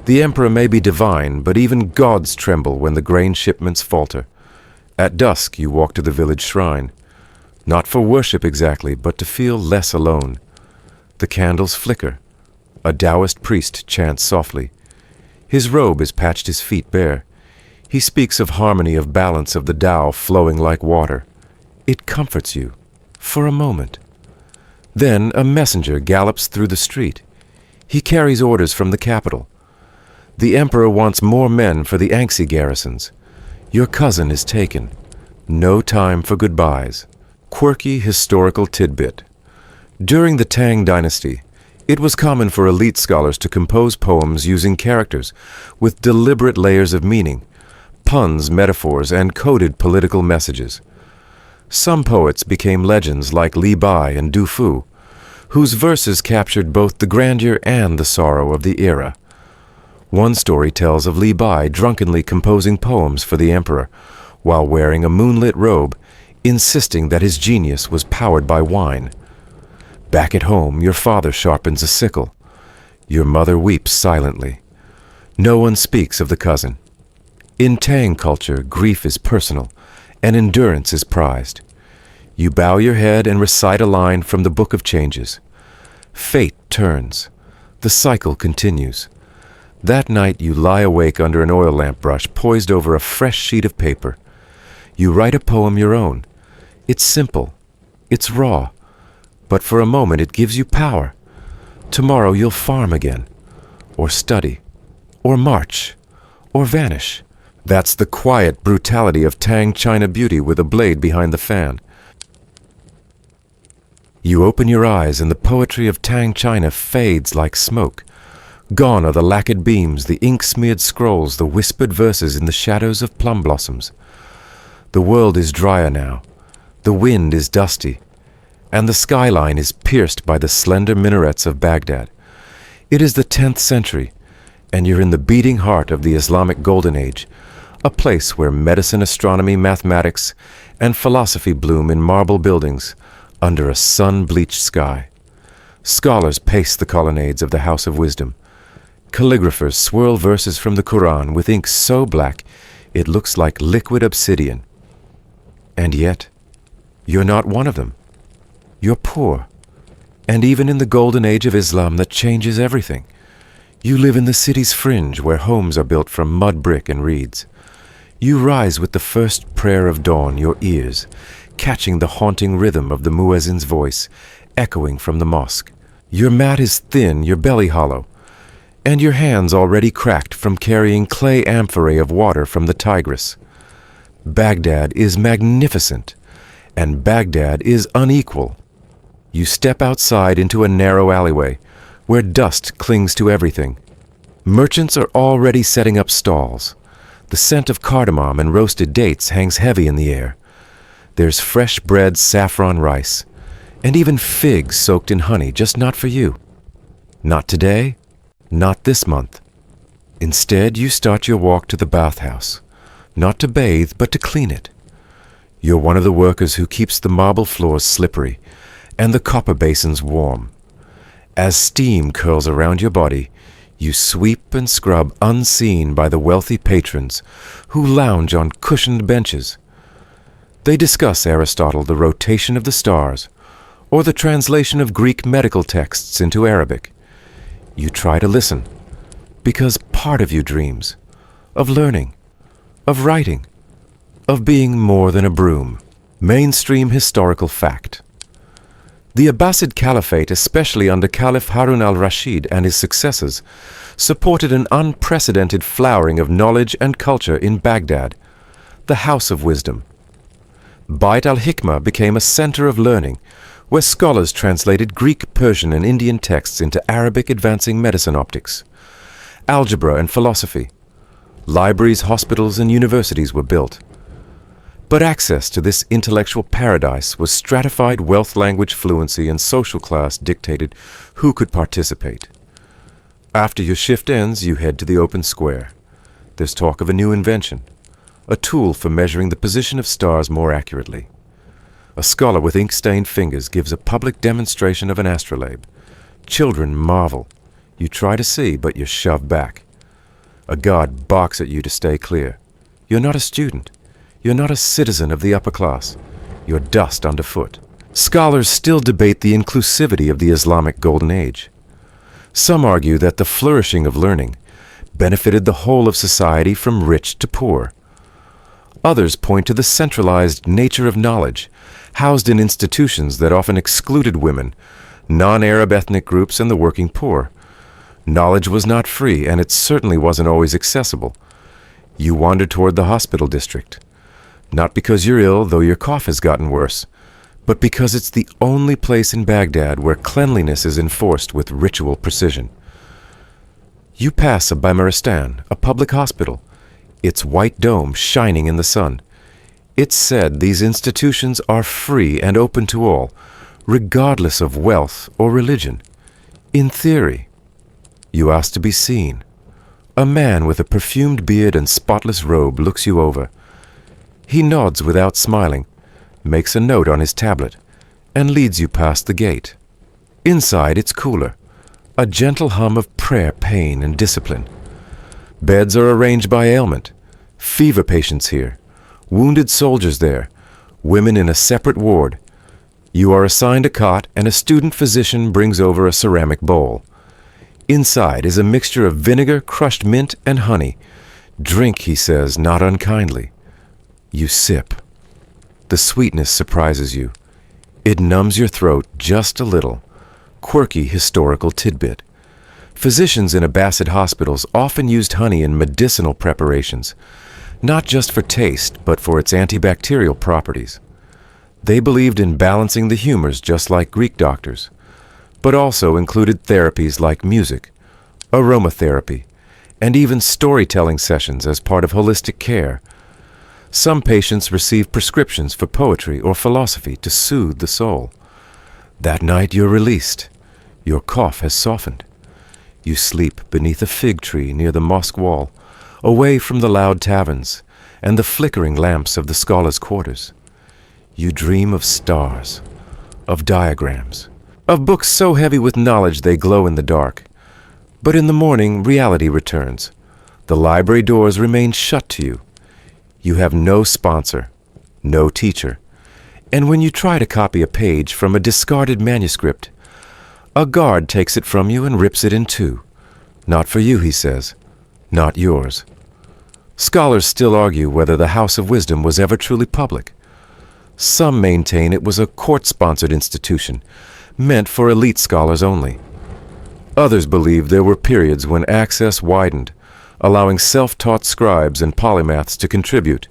The emperor may be divine, but even gods tremble when the grain shipments falter. At dusk, you walk to the village shrine. Not for worship exactly, but to feel less alone. The candles flicker. A Taoist priest chants softly. His robe has patched his feet bare. He speaks of harmony, of balance, of the Tao flowing like water. It comforts you, for a moment. Then a messenger gallops through the street. He carries orders from the capital. The emperor wants more men for the Anxi garrisons. Your cousin is taken. No time for goodbyes. Quirky historical tidbit. During the Tang dynasty, it was common for elite scholars to compose poems using characters with deliberate layers of meaning, puns, metaphors, and coded political messages. Some poets became legends like Li Bai and Du Fu, whose verses captured both the grandeur and the sorrow of the era. One story tells of Li Bai drunkenly composing poems for the emperor while wearing a moonlit robe, insisting that his genius was powered by wine. Back at home, your father sharpens a sickle. Your mother weeps silently. No one speaks of the cousin. In Tang culture, grief is personal, and endurance is prized. You bow your head and recite a line from the Book of Changes. Fate turns. The cycle continues. That night you lie awake under an oil lamp brush poised over a fresh sheet of paper. You write a poem your own. It's simple. It's raw. But for a moment it gives you power. Tomorrow you'll farm again, or study, or march, or vanish. That's the quiet brutality of Tang China beauty with a blade behind the fan. You open your eyes and the poetry of Tang China fades like smoke. Gone are the lacquered beams, the ink-smeared scrolls, the whispered verses in the shadows of plum blossoms. The world is drier now. The wind is dusty. And the skyline is pierced by the slender minarets of Baghdad. It is the 10th century, and you're in the beating heart of the Islamic Golden Age, a place where medicine, astronomy, mathematics, and philosophy bloom in marble buildings under a sun-bleached sky. Scholars pace the colonnades of the House of Wisdom. Calligraphers swirl verses from the Quran with ink so black it looks like liquid obsidian. And yet, you're not one of them. You're poor, and even in the golden age of Islam that changes everything. You live in the city's fringe where homes are built from mud brick and reeds. You rise with the first prayer of dawn, your ears, catching the haunting rhythm of the muezzin's voice, echoing from the mosque. Your mat is thin, your belly hollow, and your hands already cracked from carrying clay amphorae of water from the Tigris. Baghdad is magnificent, and Baghdad is unequal. You step outside into a narrow alleyway, where dust clings to everything. Merchants are already setting up stalls. The scent of cardamom and roasted dates hangs heavy in the air. There's fresh bread, saffron rice, and even figs soaked in honey, just not for you. Not today, not this month. Instead, you start your walk to the bathhouse, not to bathe, but to clean it. You're one of the workers who keeps the marble floors slippery and the copper basins warm. As steam curls around your body, you sweep and scrub unseen by the wealthy patrons who lounge on cushioned benches. They discuss Aristotle, the rotation of the stars, or the translation of Greek medical texts into Arabic. You try to listen, because part of you dreams of learning, of writing, of being more than a broom. Mainstream historical fact. The Abbasid Caliphate, especially under Caliph Harun al-Rashid and his successors, supported an unprecedented flowering of knowledge and culture in Baghdad, the House of Wisdom. Bait al-Hikmah became a center of learning, where scholars translated Greek, Persian, and Indian texts into Arabic, advancing medicine optics, algebra, and philosophy. Libraries, hospitals, and universities were built. But access to this intellectual paradise was stratified wealth, language fluency, and social class dictated who could participate. After your shift ends, you head to the open square. There's talk of a new invention, a tool for measuring the position of stars more accurately. A scholar with ink-stained fingers gives a public demonstration of an astrolabe. Children marvel. You try to see, but you're shoved back. A guard barks at you to stay clear. You're not a student. You're not a citizen of the upper class. You're dust underfoot. Scholars still debate the inclusivity of the Islamic Golden Age. Some argue that the flourishing of learning benefited the whole of society from rich to poor. Others point to the centralized nature of knowledge, housed in institutions that often excluded women, non-Arab ethnic groups, and the working poor. Knowledge was not free, and it certainly wasn't always accessible. You wander toward the hospital district. Not because you're ill, though your cough has gotten worse, but because it's the only place in Baghdad where cleanliness is enforced with ritual precision. You pass a Bimaristan, a public hospital, its white dome shining in the sun. It's said these institutions are free and open to all, regardless of wealth or religion. In theory. You ask to be seen. A man with a perfumed beard and spotless robe looks you over. He nods without smiling, makes a note on his tablet, and leads you past the gate. Inside, it's cooler, a gentle hum of prayer, pain, and discipline. Beds are arranged by ailment. Fever patients here, wounded soldiers there, women in a separate ward. You are assigned a cot, and a student physician brings over a ceramic bowl. Inside is a mixture of vinegar, crushed mint, and honey. Drink, he says, not unkindly. You sip. The sweetness surprises you. It numbs your throat just a little. Quirky historical tidbit. Physicians in Abbasid hospitals often used honey in medicinal preparations, not just for taste, but for its antibacterial properties. They believed in balancing the humors just like Greek doctors, but also included therapies like music, aromatherapy, and even storytelling sessions as part of holistic care. Some patients receive prescriptions for poetry or philosophy to soothe the soul. That night you're released. Your cough has softened. You sleep beneath a fig tree near the mosque wall, away from the loud taverns and the flickering lamps of the scholars' quarters. You dream of stars, of diagrams, of books so heavy with knowledge they glow in the dark. But in the morning, reality returns. The library doors remain shut to you. You have no sponsor, no teacher, and when you try to copy a page from a discarded manuscript, a guard takes it from you and rips it in two. Not for you, he says, not yours. Scholars still argue whether the House of Wisdom was ever truly public. Some maintain it was a court-sponsored institution, meant for elite scholars only. Others believe there were periods when access widened, allowing self-taught scribes and polymaths to contribute.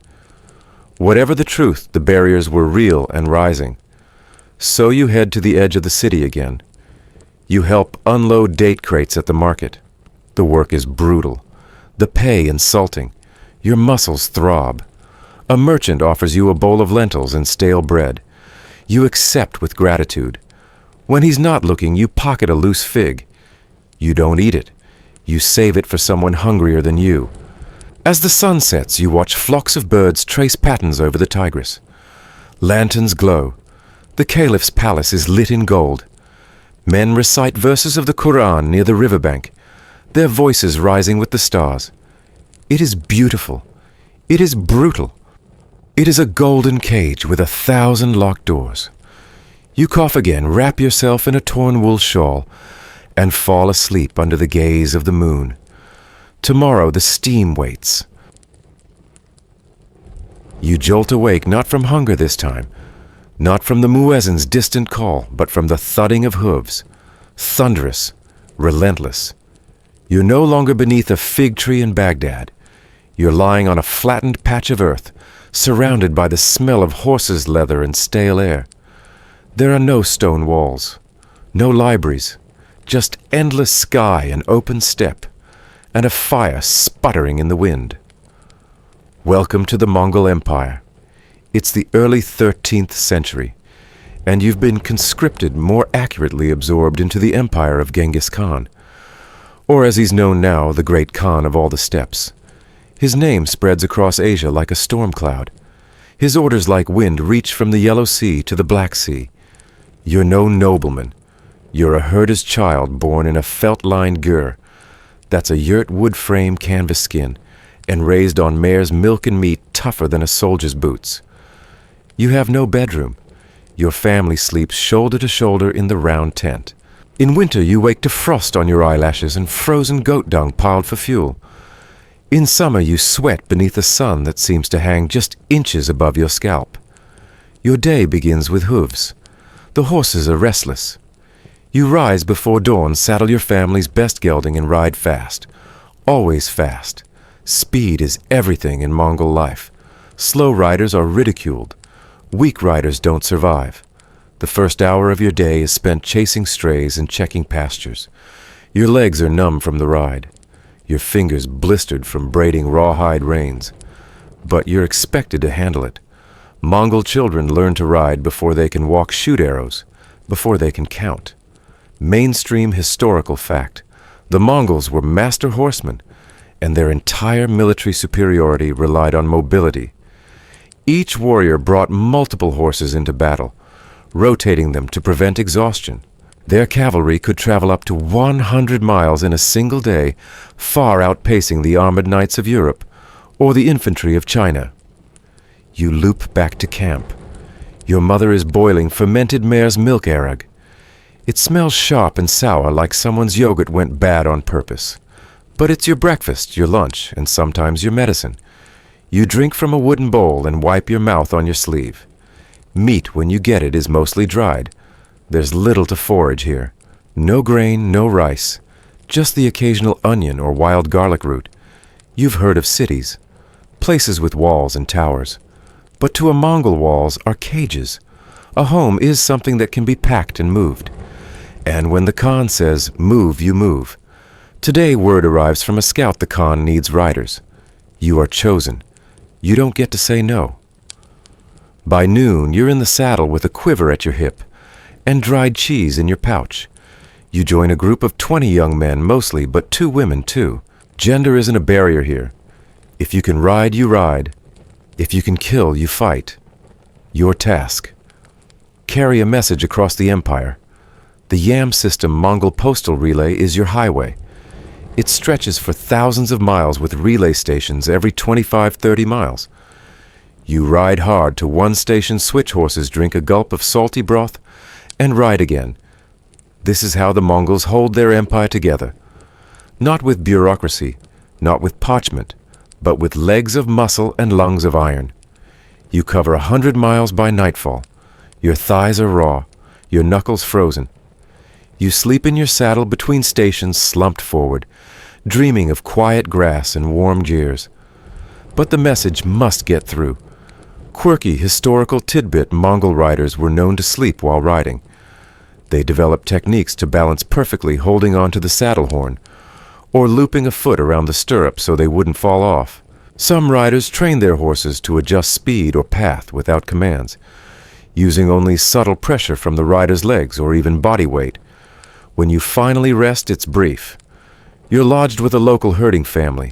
Whatever the truth, the barriers were real and rising. So you head to the edge of the city again. You help unload date crates at the market. The work is brutal, the pay insulting. Your muscles throb. A merchant offers you a bowl of lentils and stale bread. You accept with gratitude. When he's not looking, you pocket a loose fig. You don't eat it. You save it for someone hungrier than you. As the sun sets, you watch flocks of birds trace patterns over the Tigris. Lanterns glow. The caliph's palace is lit in gold. Men recite verses of the Quran near the riverbank, their voices rising with the stars. It is beautiful. It is brutal. It is a golden cage with 1,000 locked doors. You cough again, wrap yourself in a torn wool shawl, and fall asleep under the gaze of the moon. Tomorrow the steam waits. You jolt awake not from hunger this time, not from the muezzin's distant call, but from the thudding of hooves, thunderous, relentless. You're no longer beneath a fig tree in Baghdad. You're lying on a flattened patch of earth, surrounded by the smell of horses' leather and stale air. There are no stone walls, no libraries, just endless sky and open steppe, and a fire sputtering in the wind. Welcome to the Mongol Empire. It's the early 13th century, and you've been conscripted, more accurately absorbed into the empire of Genghis Khan, or as he's known now, the great Khan of all the steppes. His name spreads across Asia like a storm cloud. His orders like wind reach from the Yellow Sea to the Black Sea. You're no nobleman. You're a herder's child born in a felt-lined gur. That's a yurt wood frame canvas skin, and raised on mare's milk and meat tougher than a soldier's boots. You have no bedroom. Your family sleeps shoulder to shoulder in the round tent. In winter you wake to frost on your eyelashes and frozen goat dung piled for fuel. In summer you sweat beneath a sun that seems to hang just inches above your scalp. Your day begins with hooves. The horses are restless. You rise before dawn, saddle your family's best gelding and ride fast. Always fast. Speed is everything in Mongol life. Slow riders are ridiculed. Weak riders don't survive. The first hour of your day is spent chasing strays and checking pastures. Your legs are numb from the ride. Your fingers blistered from braiding rawhide reins. But you're expected to handle it. Mongol children learn to ride before they can walk shoot arrows, before they can count. Mainstream historical fact. The Mongols were master horsemen, and their entire military superiority relied on mobility. Each warrior brought multiple horses into battle, rotating them to prevent exhaustion. Their cavalry could travel up to 100 miles in a single day, far outpacing the armored knights of Europe or the infantry of China. You loop back to camp. Your mother is boiling fermented mare's milk arag. It smells sharp and sour like someone's yogurt went bad on purpose. But it's your breakfast, your lunch, and sometimes your medicine. You drink from a wooden bowl and wipe your mouth on your sleeve. Meat, when you get it, is mostly dried. There's little to forage here. No grain, no rice. Just the occasional onion or wild garlic root. You've heard of cities. Places with walls and towers. But to a Mongol, walls are cages. A home is something that can be packed and moved. And when the Khan says, move, you move. Today word arrives from a scout the Khan needs riders. You are chosen. You don't get to say no. By noon, you're in the saddle with a quiver at your hip and dried cheese in your pouch. You join a group of 20 young men mostly, but 2 women too. Gender isn't a barrier here. If you can ride, you ride. If you can kill, you fight. Your task. Carry a message across the empire. The YAM system Mongol postal relay is your highway. It stretches for thousands of miles with relay stations every 25-30 miles. You ride hard to one station, switch horses, drink a gulp of salty broth, and ride again. This is how the Mongols hold their empire together. Not with bureaucracy, not with parchment, but with legs of muscle and lungs of iron. You cover 100 miles by nightfall. Your thighs are raw, your knuckles frozen. You sleep in your saddle between stations, slumped forward, dreaming of quiet grass and warm jeers. But the message must get through. Quirky historical tidbit Mongol riders were known to sleep while riding. They developed techniques to balance perfectly holding onto the saddle horn, or looping a foot around the stirrup so they wouldn't fall off. Some riders trained their horses to adjust speed or path without commands, using only subtle pressure from the rider's legs or even body weight. When you finally rest, it's brief. You're lodged with a local herding family.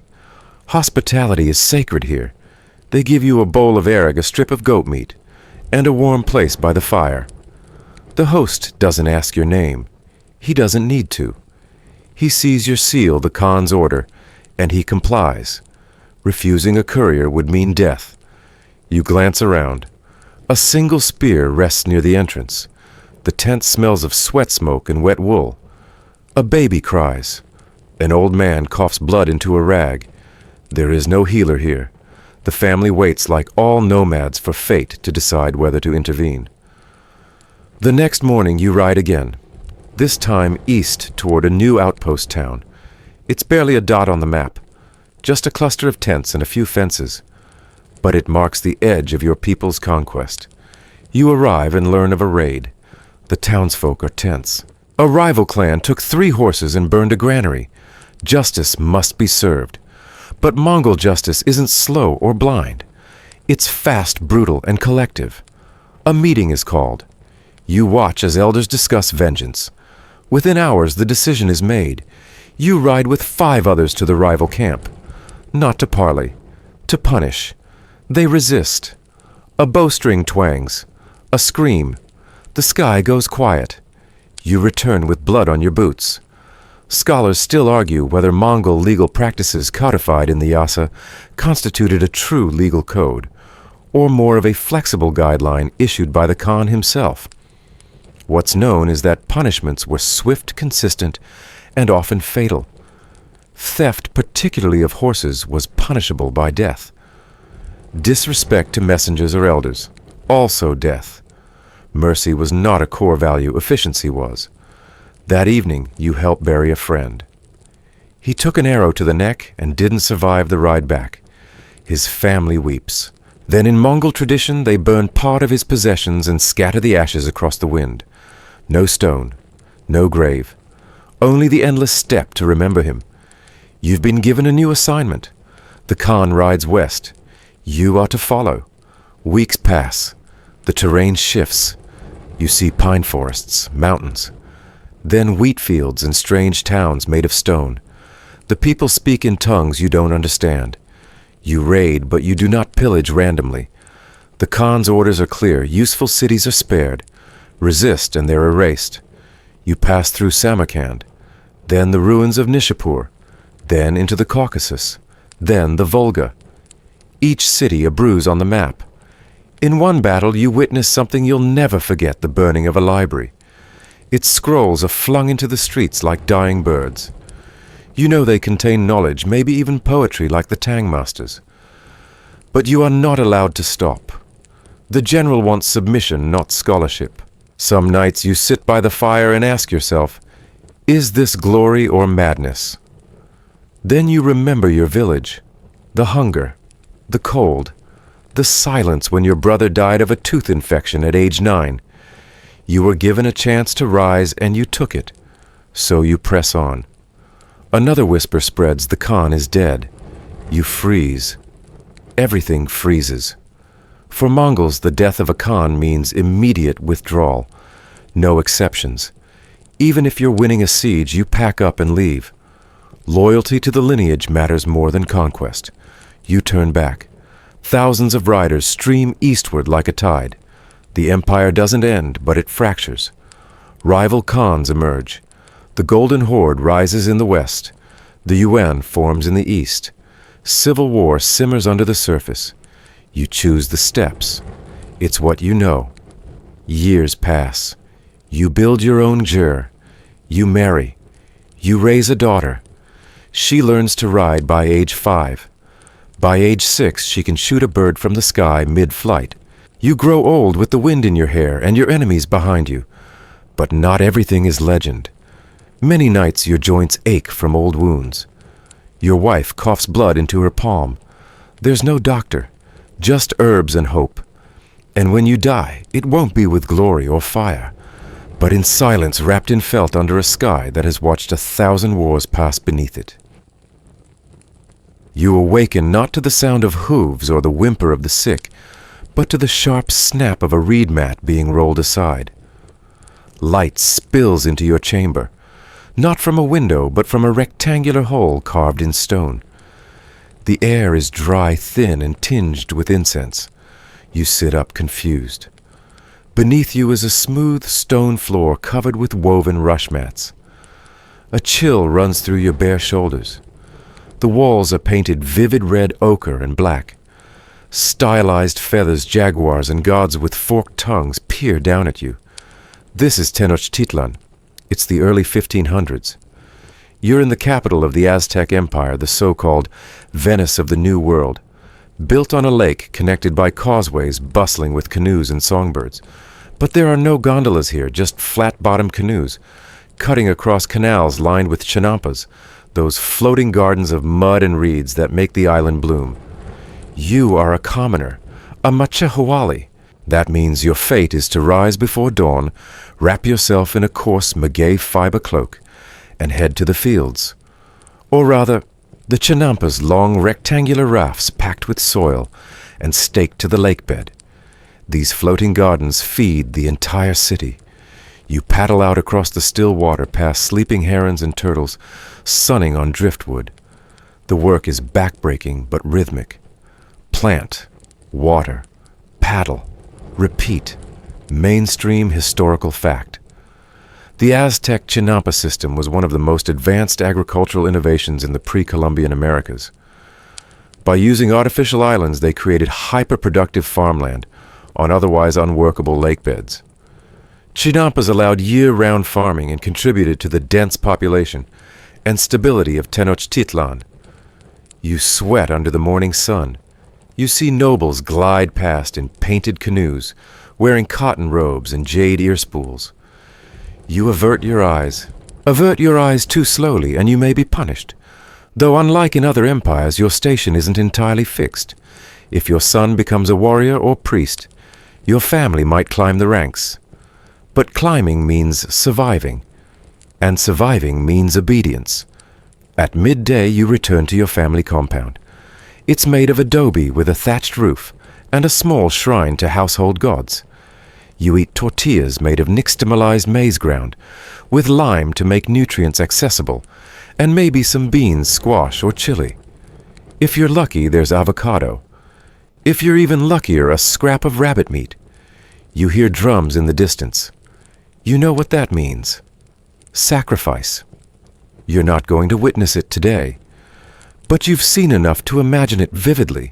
Hospitality is sacred here. They give you a bowl of arag, a strip of goat meat, and a warm place by the fire. The host doesn't ask your name. He doesn't need to. He sees your seal, the Khan's order, and he complies. Refusing a courier would mean death. You glance around. A single spear rests near the entrance. The tent smells of sweat smoke and wet wool. A baby cries. An old man coughs blood into a rag. There is no healer here. The family waits like all nomads for fate to decide whether to intervene. The next morning you ride again, this time east toward a new outpost town. It's barely a dot on the map, just a cluster of tents and a few fences. But it marks the edge of your people's conquest. You arrive and learn of a raid. The townsfolk are tense. A rival clan took 3 horses and burned a granary. Justice must be served. But Mongol justice isn't slow or blind. It's fast, brutal, and collective. A meeting is called. You watch as elders discuss vengeance. Within hours, the decision is made. You ride with 5 others to the rival camp. Not to parley, to punish. They resist. A bowstring twangs. A scream. The sky goes quiet. You return with blood on your boots. Scholars still argue whether Mongol legal practices codified in the Yasa constituted a true legal code, or more of a flexible guideline issued by the Khan himself. What's known is that punishments were swift, consistent, and often fatal. Theft, particularly of horses, was punishable by death. Disrespect to messengers or elders, also death. Mercy was not a core value, efficiency was. That evening, you help bury a friend. He took an arrow to the neck and didn't survive the ride back. His family weeps. Then in Mongol tradition, they burn part of his possessions and scatter the ashes across the wind. No stone, no grave, only the endless steppe to remember him. You've been given a new assignment. The Khan rides west. You are to follow. Weeks pass. The terrain shifts. You see pine forests, mountains, then wheat fields and strange towns made of stone. The people speak in tongues you don't understand. You raid, but you do not pillage randomly. The Khan's orders are clear. Useful cities are spared. Resist and they're erased. You pass through Samarkand, then the ruins of Nishapur, then into the Caucasus, then the Volga. Each city a bruise on the map. In one battle you witness something you'll never forget, the burning of a library. Its scrolls are flung into the streets like dying birds. You know they contain knowledge, maybe even poetry like the Tang Masters. But you are not allowed to stop. The general wants submission, not scholarship. Some nights you sit by the fire and ask yourself, is this glory or madness? Then you remember your village, the hunger, the cold, the silence when your brother died of a tooth infection at age 9. You were given a chance to rise and you took it, so you press on. Another whisper spreads, the Khan is dead. You freeze. Everything freezes. For Mongols, the death of a Khan means immediate withdrawal. No exceptions. Even if you're winning a siege, you pack up and leave. Loyalty to the lineage matters more than conquest. You turn back. Thousands of riders stream eastward like a tide. The empire doesn't end, but it fractures. Rival Khans emerge. The Golden Horde rises in the west. The Yuan forms in the east. Civil war simmers under the surface. You choose the steps. It's what you know. Years pass. You build your own jur. You marry. You raise a daughter. She learns to ride by age 5. By age 6, she can shoot a bird from the sky mid-flight. You grow old with the wind in your hair and your enemies behind you. But not everything is legend. Many nights your joints ache from old wounds. Your wife coughs blood into her palm. There's no doctor, just herbs and hope. And when you die, it won't be with glory or fire, but in silence wrapped in felt under a sky that has watched 1,000 wars pass beneath it. You awaken not to the sound of hooves or the whimper of the sick, but to the sharp snap of a reed mat being rolled aside. Light spills into your chamber, not from a window, but from a rectangular hole carved in stone. The air is dry, thin, and tinged with incense. You sit up confused. Beneath you is a smooth stone floor covered with woven rush mats. A chill runs through your bare shoulders. The walls are painted vivid red ochre and black. Stylized feathers, jaguars, and gods with forked tongues peer down at you. This is Tenochtitlan. It's the early 1500s. You're in the capital of the Aztec Empire, the so-called Venice of the New World, built on a lake connected by causeways bustling with canoes and songbirds. But there are no gondolas here, just flat-bottomed canoes, cutting across canals lined with chinampas, those floating gardens of mud and reeds that make the island bloom. You are a commoner, a machehuali. That means your fate is to rise before dawn, wrap yourself in a coarse maguey fiber cloak, and head to the fields. Or rather, the Chinampas' long rectangular rafts packed with soil and staked to the lake bed. These floating gardens feed the entire city. You paddle out across the still water past sleeping herons and turtles, sunning on driftwood. The work is backbreaking but rhythmic. Plant, water, paddle, repeat. Mainstream historical fact. The Aztec Chinampa system was one of the most advanced agricultural innovations in the pre-Columbian Americas. By using artificial islands, they created hyper-productive farmland on otherwise unworkable lake beds. Chinampas allowed year-round farming and contributed to the dense population and stability of Tenochtitlan. You sweat under the morning sun. You see nobles glide past in painted canoes, wearing cotton robes and jade earspools. You avert your eyes. Avert your eyes too slowly and you may be punished. Though unlike in other empires, your station isn't entirely fixed. If your son becomes a warrior or priest, your family might climb the ranks. But climbing means surviving, and surviving means obedience. At midday, you return to your family compound. It's made of adobe with a thatched roof and a small shrine to household gods. You eat tortillas made of nixtamalized maize ground, with lime to make nutrients accessible, and maybe some beans, squash, or chili. If you're lucky, there's avocado. If you're even luckier, a scrap of rabbit meat. You hear drums in the distance. You know what that means. Sacrifice. You're not going to witness it today, but you've seen enough to imagine it vividly.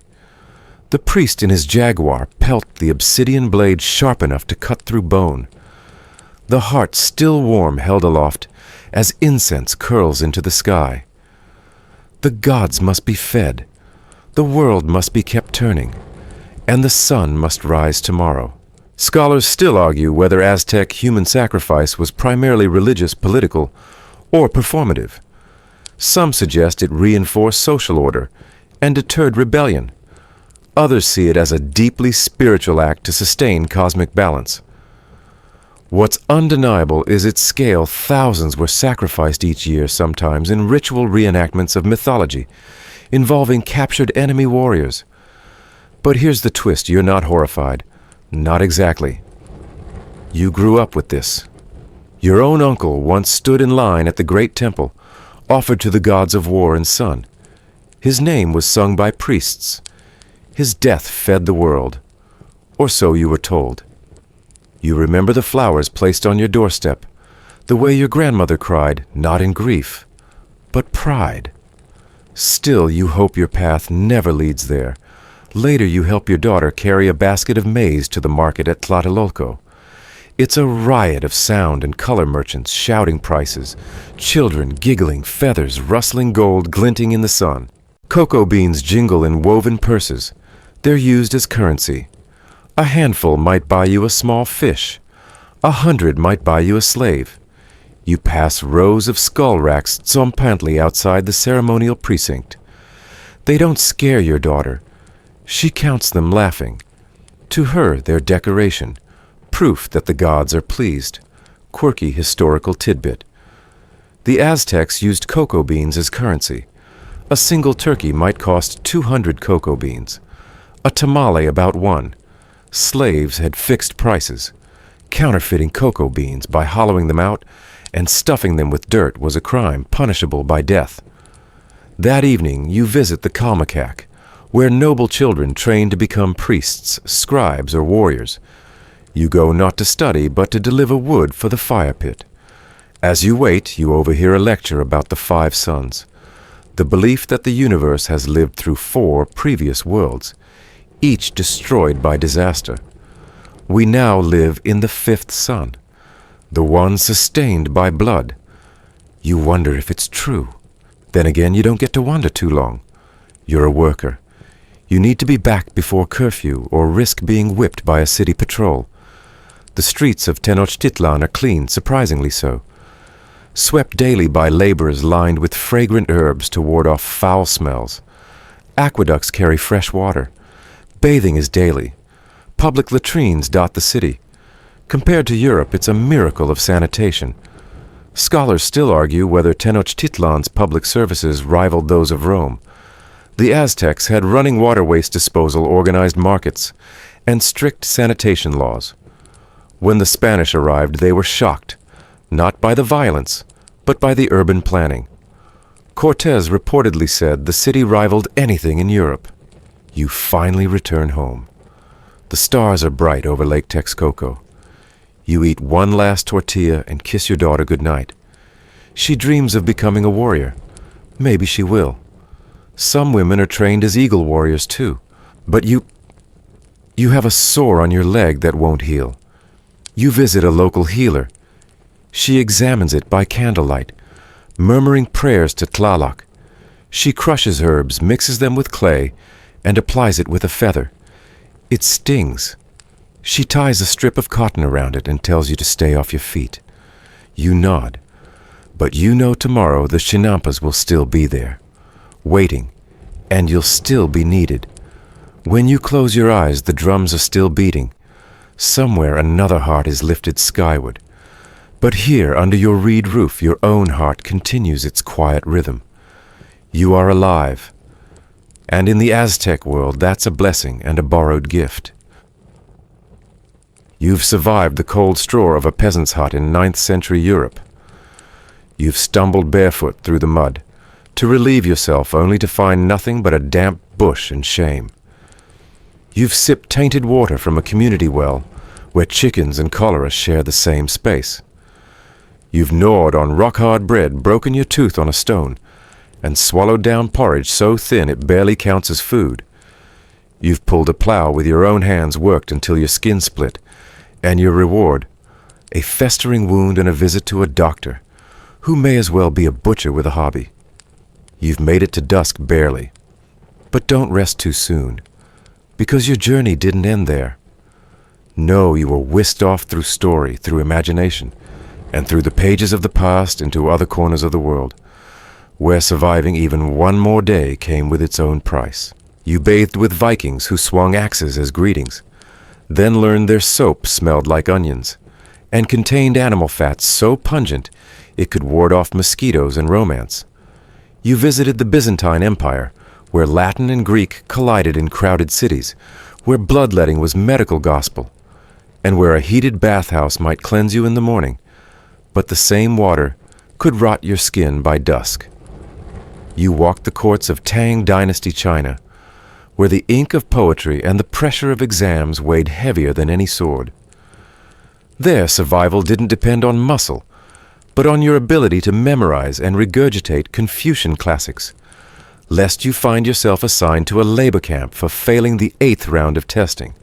The priest in his jaguar pelt the obsidian blade sharp enough to cut through bone. The heart still warm held aloft as incense curls into the sky. The gods must be fed, the world must be kept turning, and the sun must rise tomorrow. Scholars still argue whether Aztec human sacrifice was primarily religious, political, or performative. Some suggest it reinforced social order and deterred rebellion. Others see it as a deeply spiritual act to sustain cosmic balance. What's undeniable is its scale. Thousands were sacrificed each year, sometimes in ritual reenactments of mythology, involving captured enemy warriors. But here's the twist: you're not horrified. Not exactly. You grew up with this. Your own uncle once stood in line at the great temple, offered to the gods of war and sun. His name was sung by priests. His death fed the world, or so you were told. You remember the flowers placed on your doorstep, the way your grandmother cried, not in grief, but pride. Still, you hope your path never leads there. Later, you help your daughter carry a basket of maize to the market at Tlatelolco. It's a riot of sound and color merchants shouting prices, children giggling, feathers rustling, gold glinting in the sun. Cocoa beans jingle in woven purses. They're used as currency. A handful might buy you a small fish. 100 might buy you a slave. You pass rows of skull racks zompantly outside the ceremonial precinct. They don't scare your daughter. She counts them laughing. To her, they're decoration, proof that the gods are pleased. Quirky historical tidbit. The Aztecs used cocoa beans as currency. A single turkey might cost 200 cocoa beans. A tamale about one. Slaves had fixed prices. Counterfeiting cocoa beans by hollowing them out and stuffing them with dirt was a crime punishable by death. That evening you visit the Kalmakak, where noble children train to become priests, scribes, or warriors. You go not to study, but to deliver wood for the fire pit. As you wait, you overhear a lecture about the 5 suns, the belief that the universe has lived through 4 previous worlds, each destroyed by disaster. We now live in the 5th sun. the one sustained by blood. You wonder if it's true. Then again, you don't get to wonder too long. You're a worker. You need to be back before curfew or risk being whipped by a city patrol. The streets of Tenochtitlan are clean, surprisingly so. Swept daily by laborers lined with fragrant herbs to ward off foul smells. Aqueducts carry fresh water. Bathing is daily. Public latrines dot the city. Compared to Europe, it's a miracle of sanitation. Scholars still argue whether Tenochtitlan's public services rivaled those of Rome. The Aztecs had running water waste disposal, organized markets, and strict sanitation laws. When the Spanish arrived, they were shocked, not by the violence, but by the urban planning. Cortés reportedly said the city rivaled anything in Europe. You finally return home. The stars are bright over Lake Texcoco. You eat one last tortilla and kiss your daughter goodnight. She dreams of becoming a warrior. Maybe she will. Some women are trained as eagle warriors too. But you have a sore on your leg that won't heal. You visit a local healer. She examines it by candlelight, murmuring prayers to Tlaloc. She crushes herbs, mixes them with clay, and applies it with a feather. It stings. She ties a strip of cotton around it and tells you to stay off your feet. You nod. But you know tomorrow the Chinampas will still be there, waiting, and you'll still be needed. When you close your eyes, the drums are still beating. Somewhere another heart is lifted skyward. But here, under your reed roof, your own heart continues its quiet rhythm. You are alive. And in the Aztec world, that's a blessing and a borrowed gift. You've survived the cold straw of a peasant's hut in 9th century Europe. You've stumbled barefoot through the mud, to relieve yourself only to find nothing but a damp bush and shame. You've sipped tainted water from a community well, where chickens and cholera share the same space. You've gnawed on rock-hard bread, broken your tooth on a stone, and swallowed down porridge so thin it barely counts as food. You've pulled a plow with your own hands, worked until your skin split, and your reward, a festering wound and a visit to a doctor, who may as well be a butcher with a hobby. You've made it to dusk barely. But don't rest too soon, because your journey didn't end there. No, you were whisked off through story, through imagination, and through the pages of the past into other corners of the world, where surviving even one more day came with its own price. You bathed with Vikings who swung axes as greetings, then learned their soap smelled like onions, and contained animal fats so pungent it could ward off mosquitoes and romance. You visited the Byzantine Empire, where Latin and Greek collided in crowded cities, where bloodletting was medical gospel, and where a heated bathhouse might cleanse you in the morning, but the same water could rot your skin by dusk. You walked the courts of Tang Dynasty China, where the ink of poetry and the pressure of exams weighed heavier than any sword. There, survival didn't depend on muscle, but on your ability to memorize and regurgitate Confucian classics, lest you find yourself assigned to a labor camp for failing the 8th round of testing.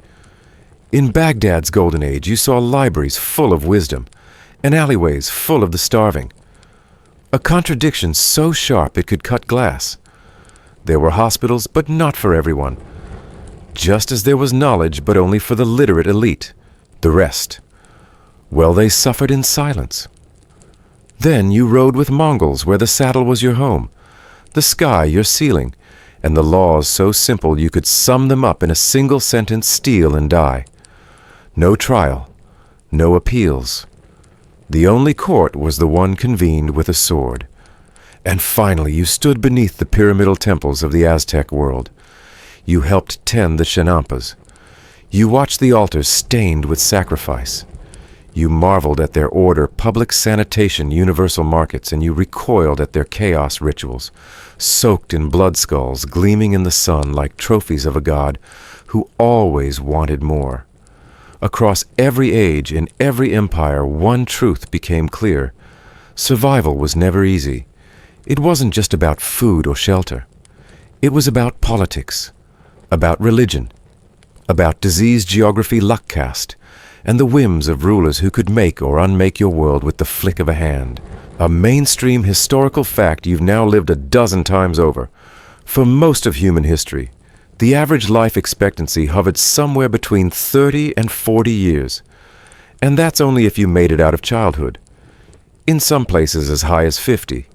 In Baghdad's golden age, you saw libraries full of wisdom and alleyways full of the starving. A contradiction so sharp it could cut glass. There were hospitals, but not for everyone. Just as there was knowledge, but only for the literate elite. The rest, well, they suffered in silence. Then you rode with Mongols, where the saddle was your home, the sky your ceiling, and the laws so simple you could sum them up in a single sentence: steal and die. No trial, no appeals. The only court was the one convened with a sword. And finally you stood beneath the pyramidal temples of the Aztec world. You helped tend the Chinampas. You watched the altars stained with sacrifice. You marveled at their order, public sanitation, universal markets, and you recoiled at their chaos rituals, soaked in blood skulls, gleaming in the sun like trophies of a god who always wanted more. Across every age, in every empire, one truth became clear. Survival was never easy. It wasn't just about food or shelter. It was about politics, about religion, about disease, geography, luck cast, and the whims of rulers who could make or unmake your world with the flick of a hand. A mainstream historical fact you've now lived a dozen times over. For most of human history, the average life expectancy hovered somewhere between 30 and 40 years. And that's only if you made it out of childhood. In some places as high as 50.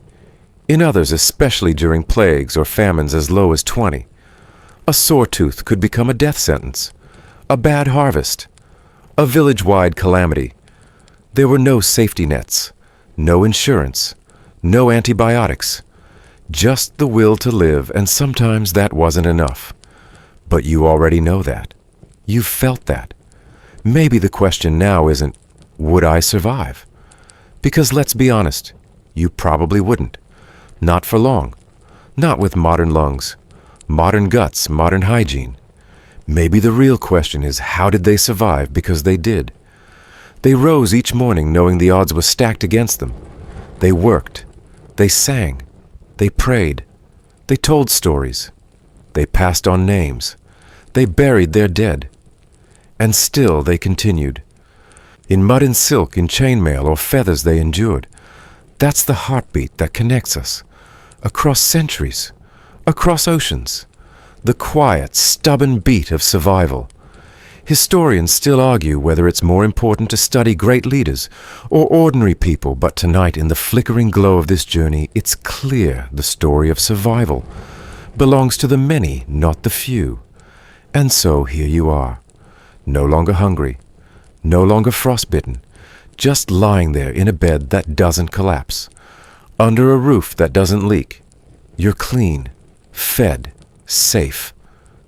In others, especially during plagues or famines, as low as 20. A sore tooth could become a death sentence. A bad harvest. A village-wide calamity. There were no safety nets, no insurance, no antibiotics. Just the will to live, and sometimes that wasn't enough. But you already know that. You've felt that. Maybe the question now isn't, would I survive? Because let's be honest, you probably wouldn't. Not for long. Not with modern lungs, modern guts, modern hygiene. Maybe the real question is, how did they survive? Because they did. They rose each morning knowing the odds were stacked against them. They worked. They sang. They prayed. They told stories. They passed on names. They buried their dead. And still they continued. In mud and silk, in chainmail or feathers they endured. That's the heartbeat that connects us. Across centuries. Across oceans. The quiet, stubborn beat of survival. Historians still argue whether it's more important to study great leaders or ordinary people, but tonight, in the flickering glow of this journey, it's clear the story of survival belongs to the many, not the few. And so here you are, no longer hungry, no longer frostbitten, just lying there in a bed that doesn't collapse, under a roof that doesn't leak. You're clean, fed, safe.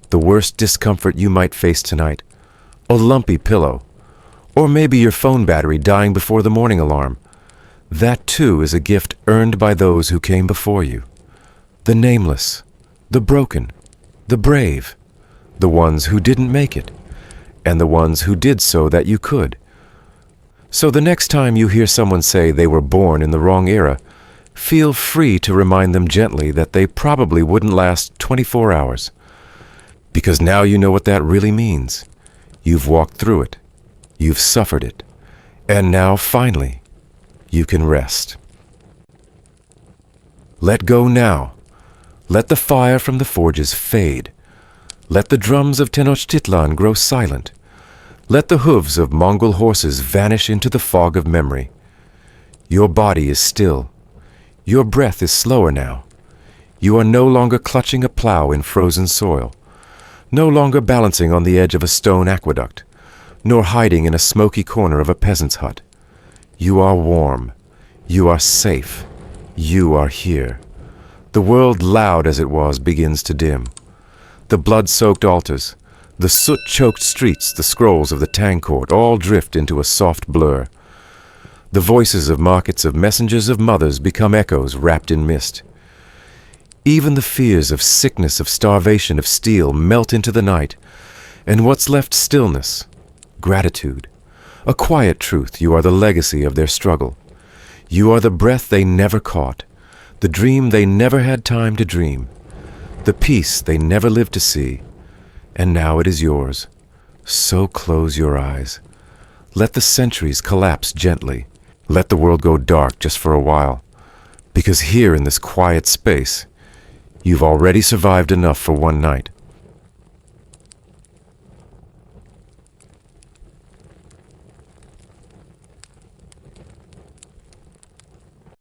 The worst discomfort you might face tonight, a lumpy pillow, or maybe your phone battery dying before the morning alarm. That too is a gift earned by those who came before you. The nameless, the broken, the brave, the ones who didn't make it, and the ones who did so that you could. So the next time you hear someone say they were born in the wrong era, feel free to remind them gently that they probably wouldn't last 24 hours. Because now you know what that really means. You've walked through it. You've suffered it. And now, finally, you can rest. Let go now. Let the fire from the forges fade. Let the drums of Tenochtitlan grow silent. Let the hooves of Mongol horses vanish into the fog of memory. Your body is still. Your breath is slower now. You are no longer clutching a plow in frozen soil, no longer balancing on the edge of a stone aqueduct, nor hiding in a smoky corner of a peasant's hut. You are warm. You are safe. You are here. The world, loud as it was, begins to dim. The blood-soaked altars, the soot-choked streets, the scrolls of the Tang Court all drift into a soft blur. The voices of markets, of messengers, of mothers become echoes wrapped in mist. Even the fears of sickness, of starvation, of steel melt into the night, and what's left stillness, gratitude, a quiet truth. You are the legacy of their struggle. You are the breath they never caught, the dream they never had time to dream, the peace they never lived to see, and now it is yours. So close your eyes. Let the centuries collapse gently. Let the world go dark just for a while, because here in this quiet space, you've already survived enough for one night.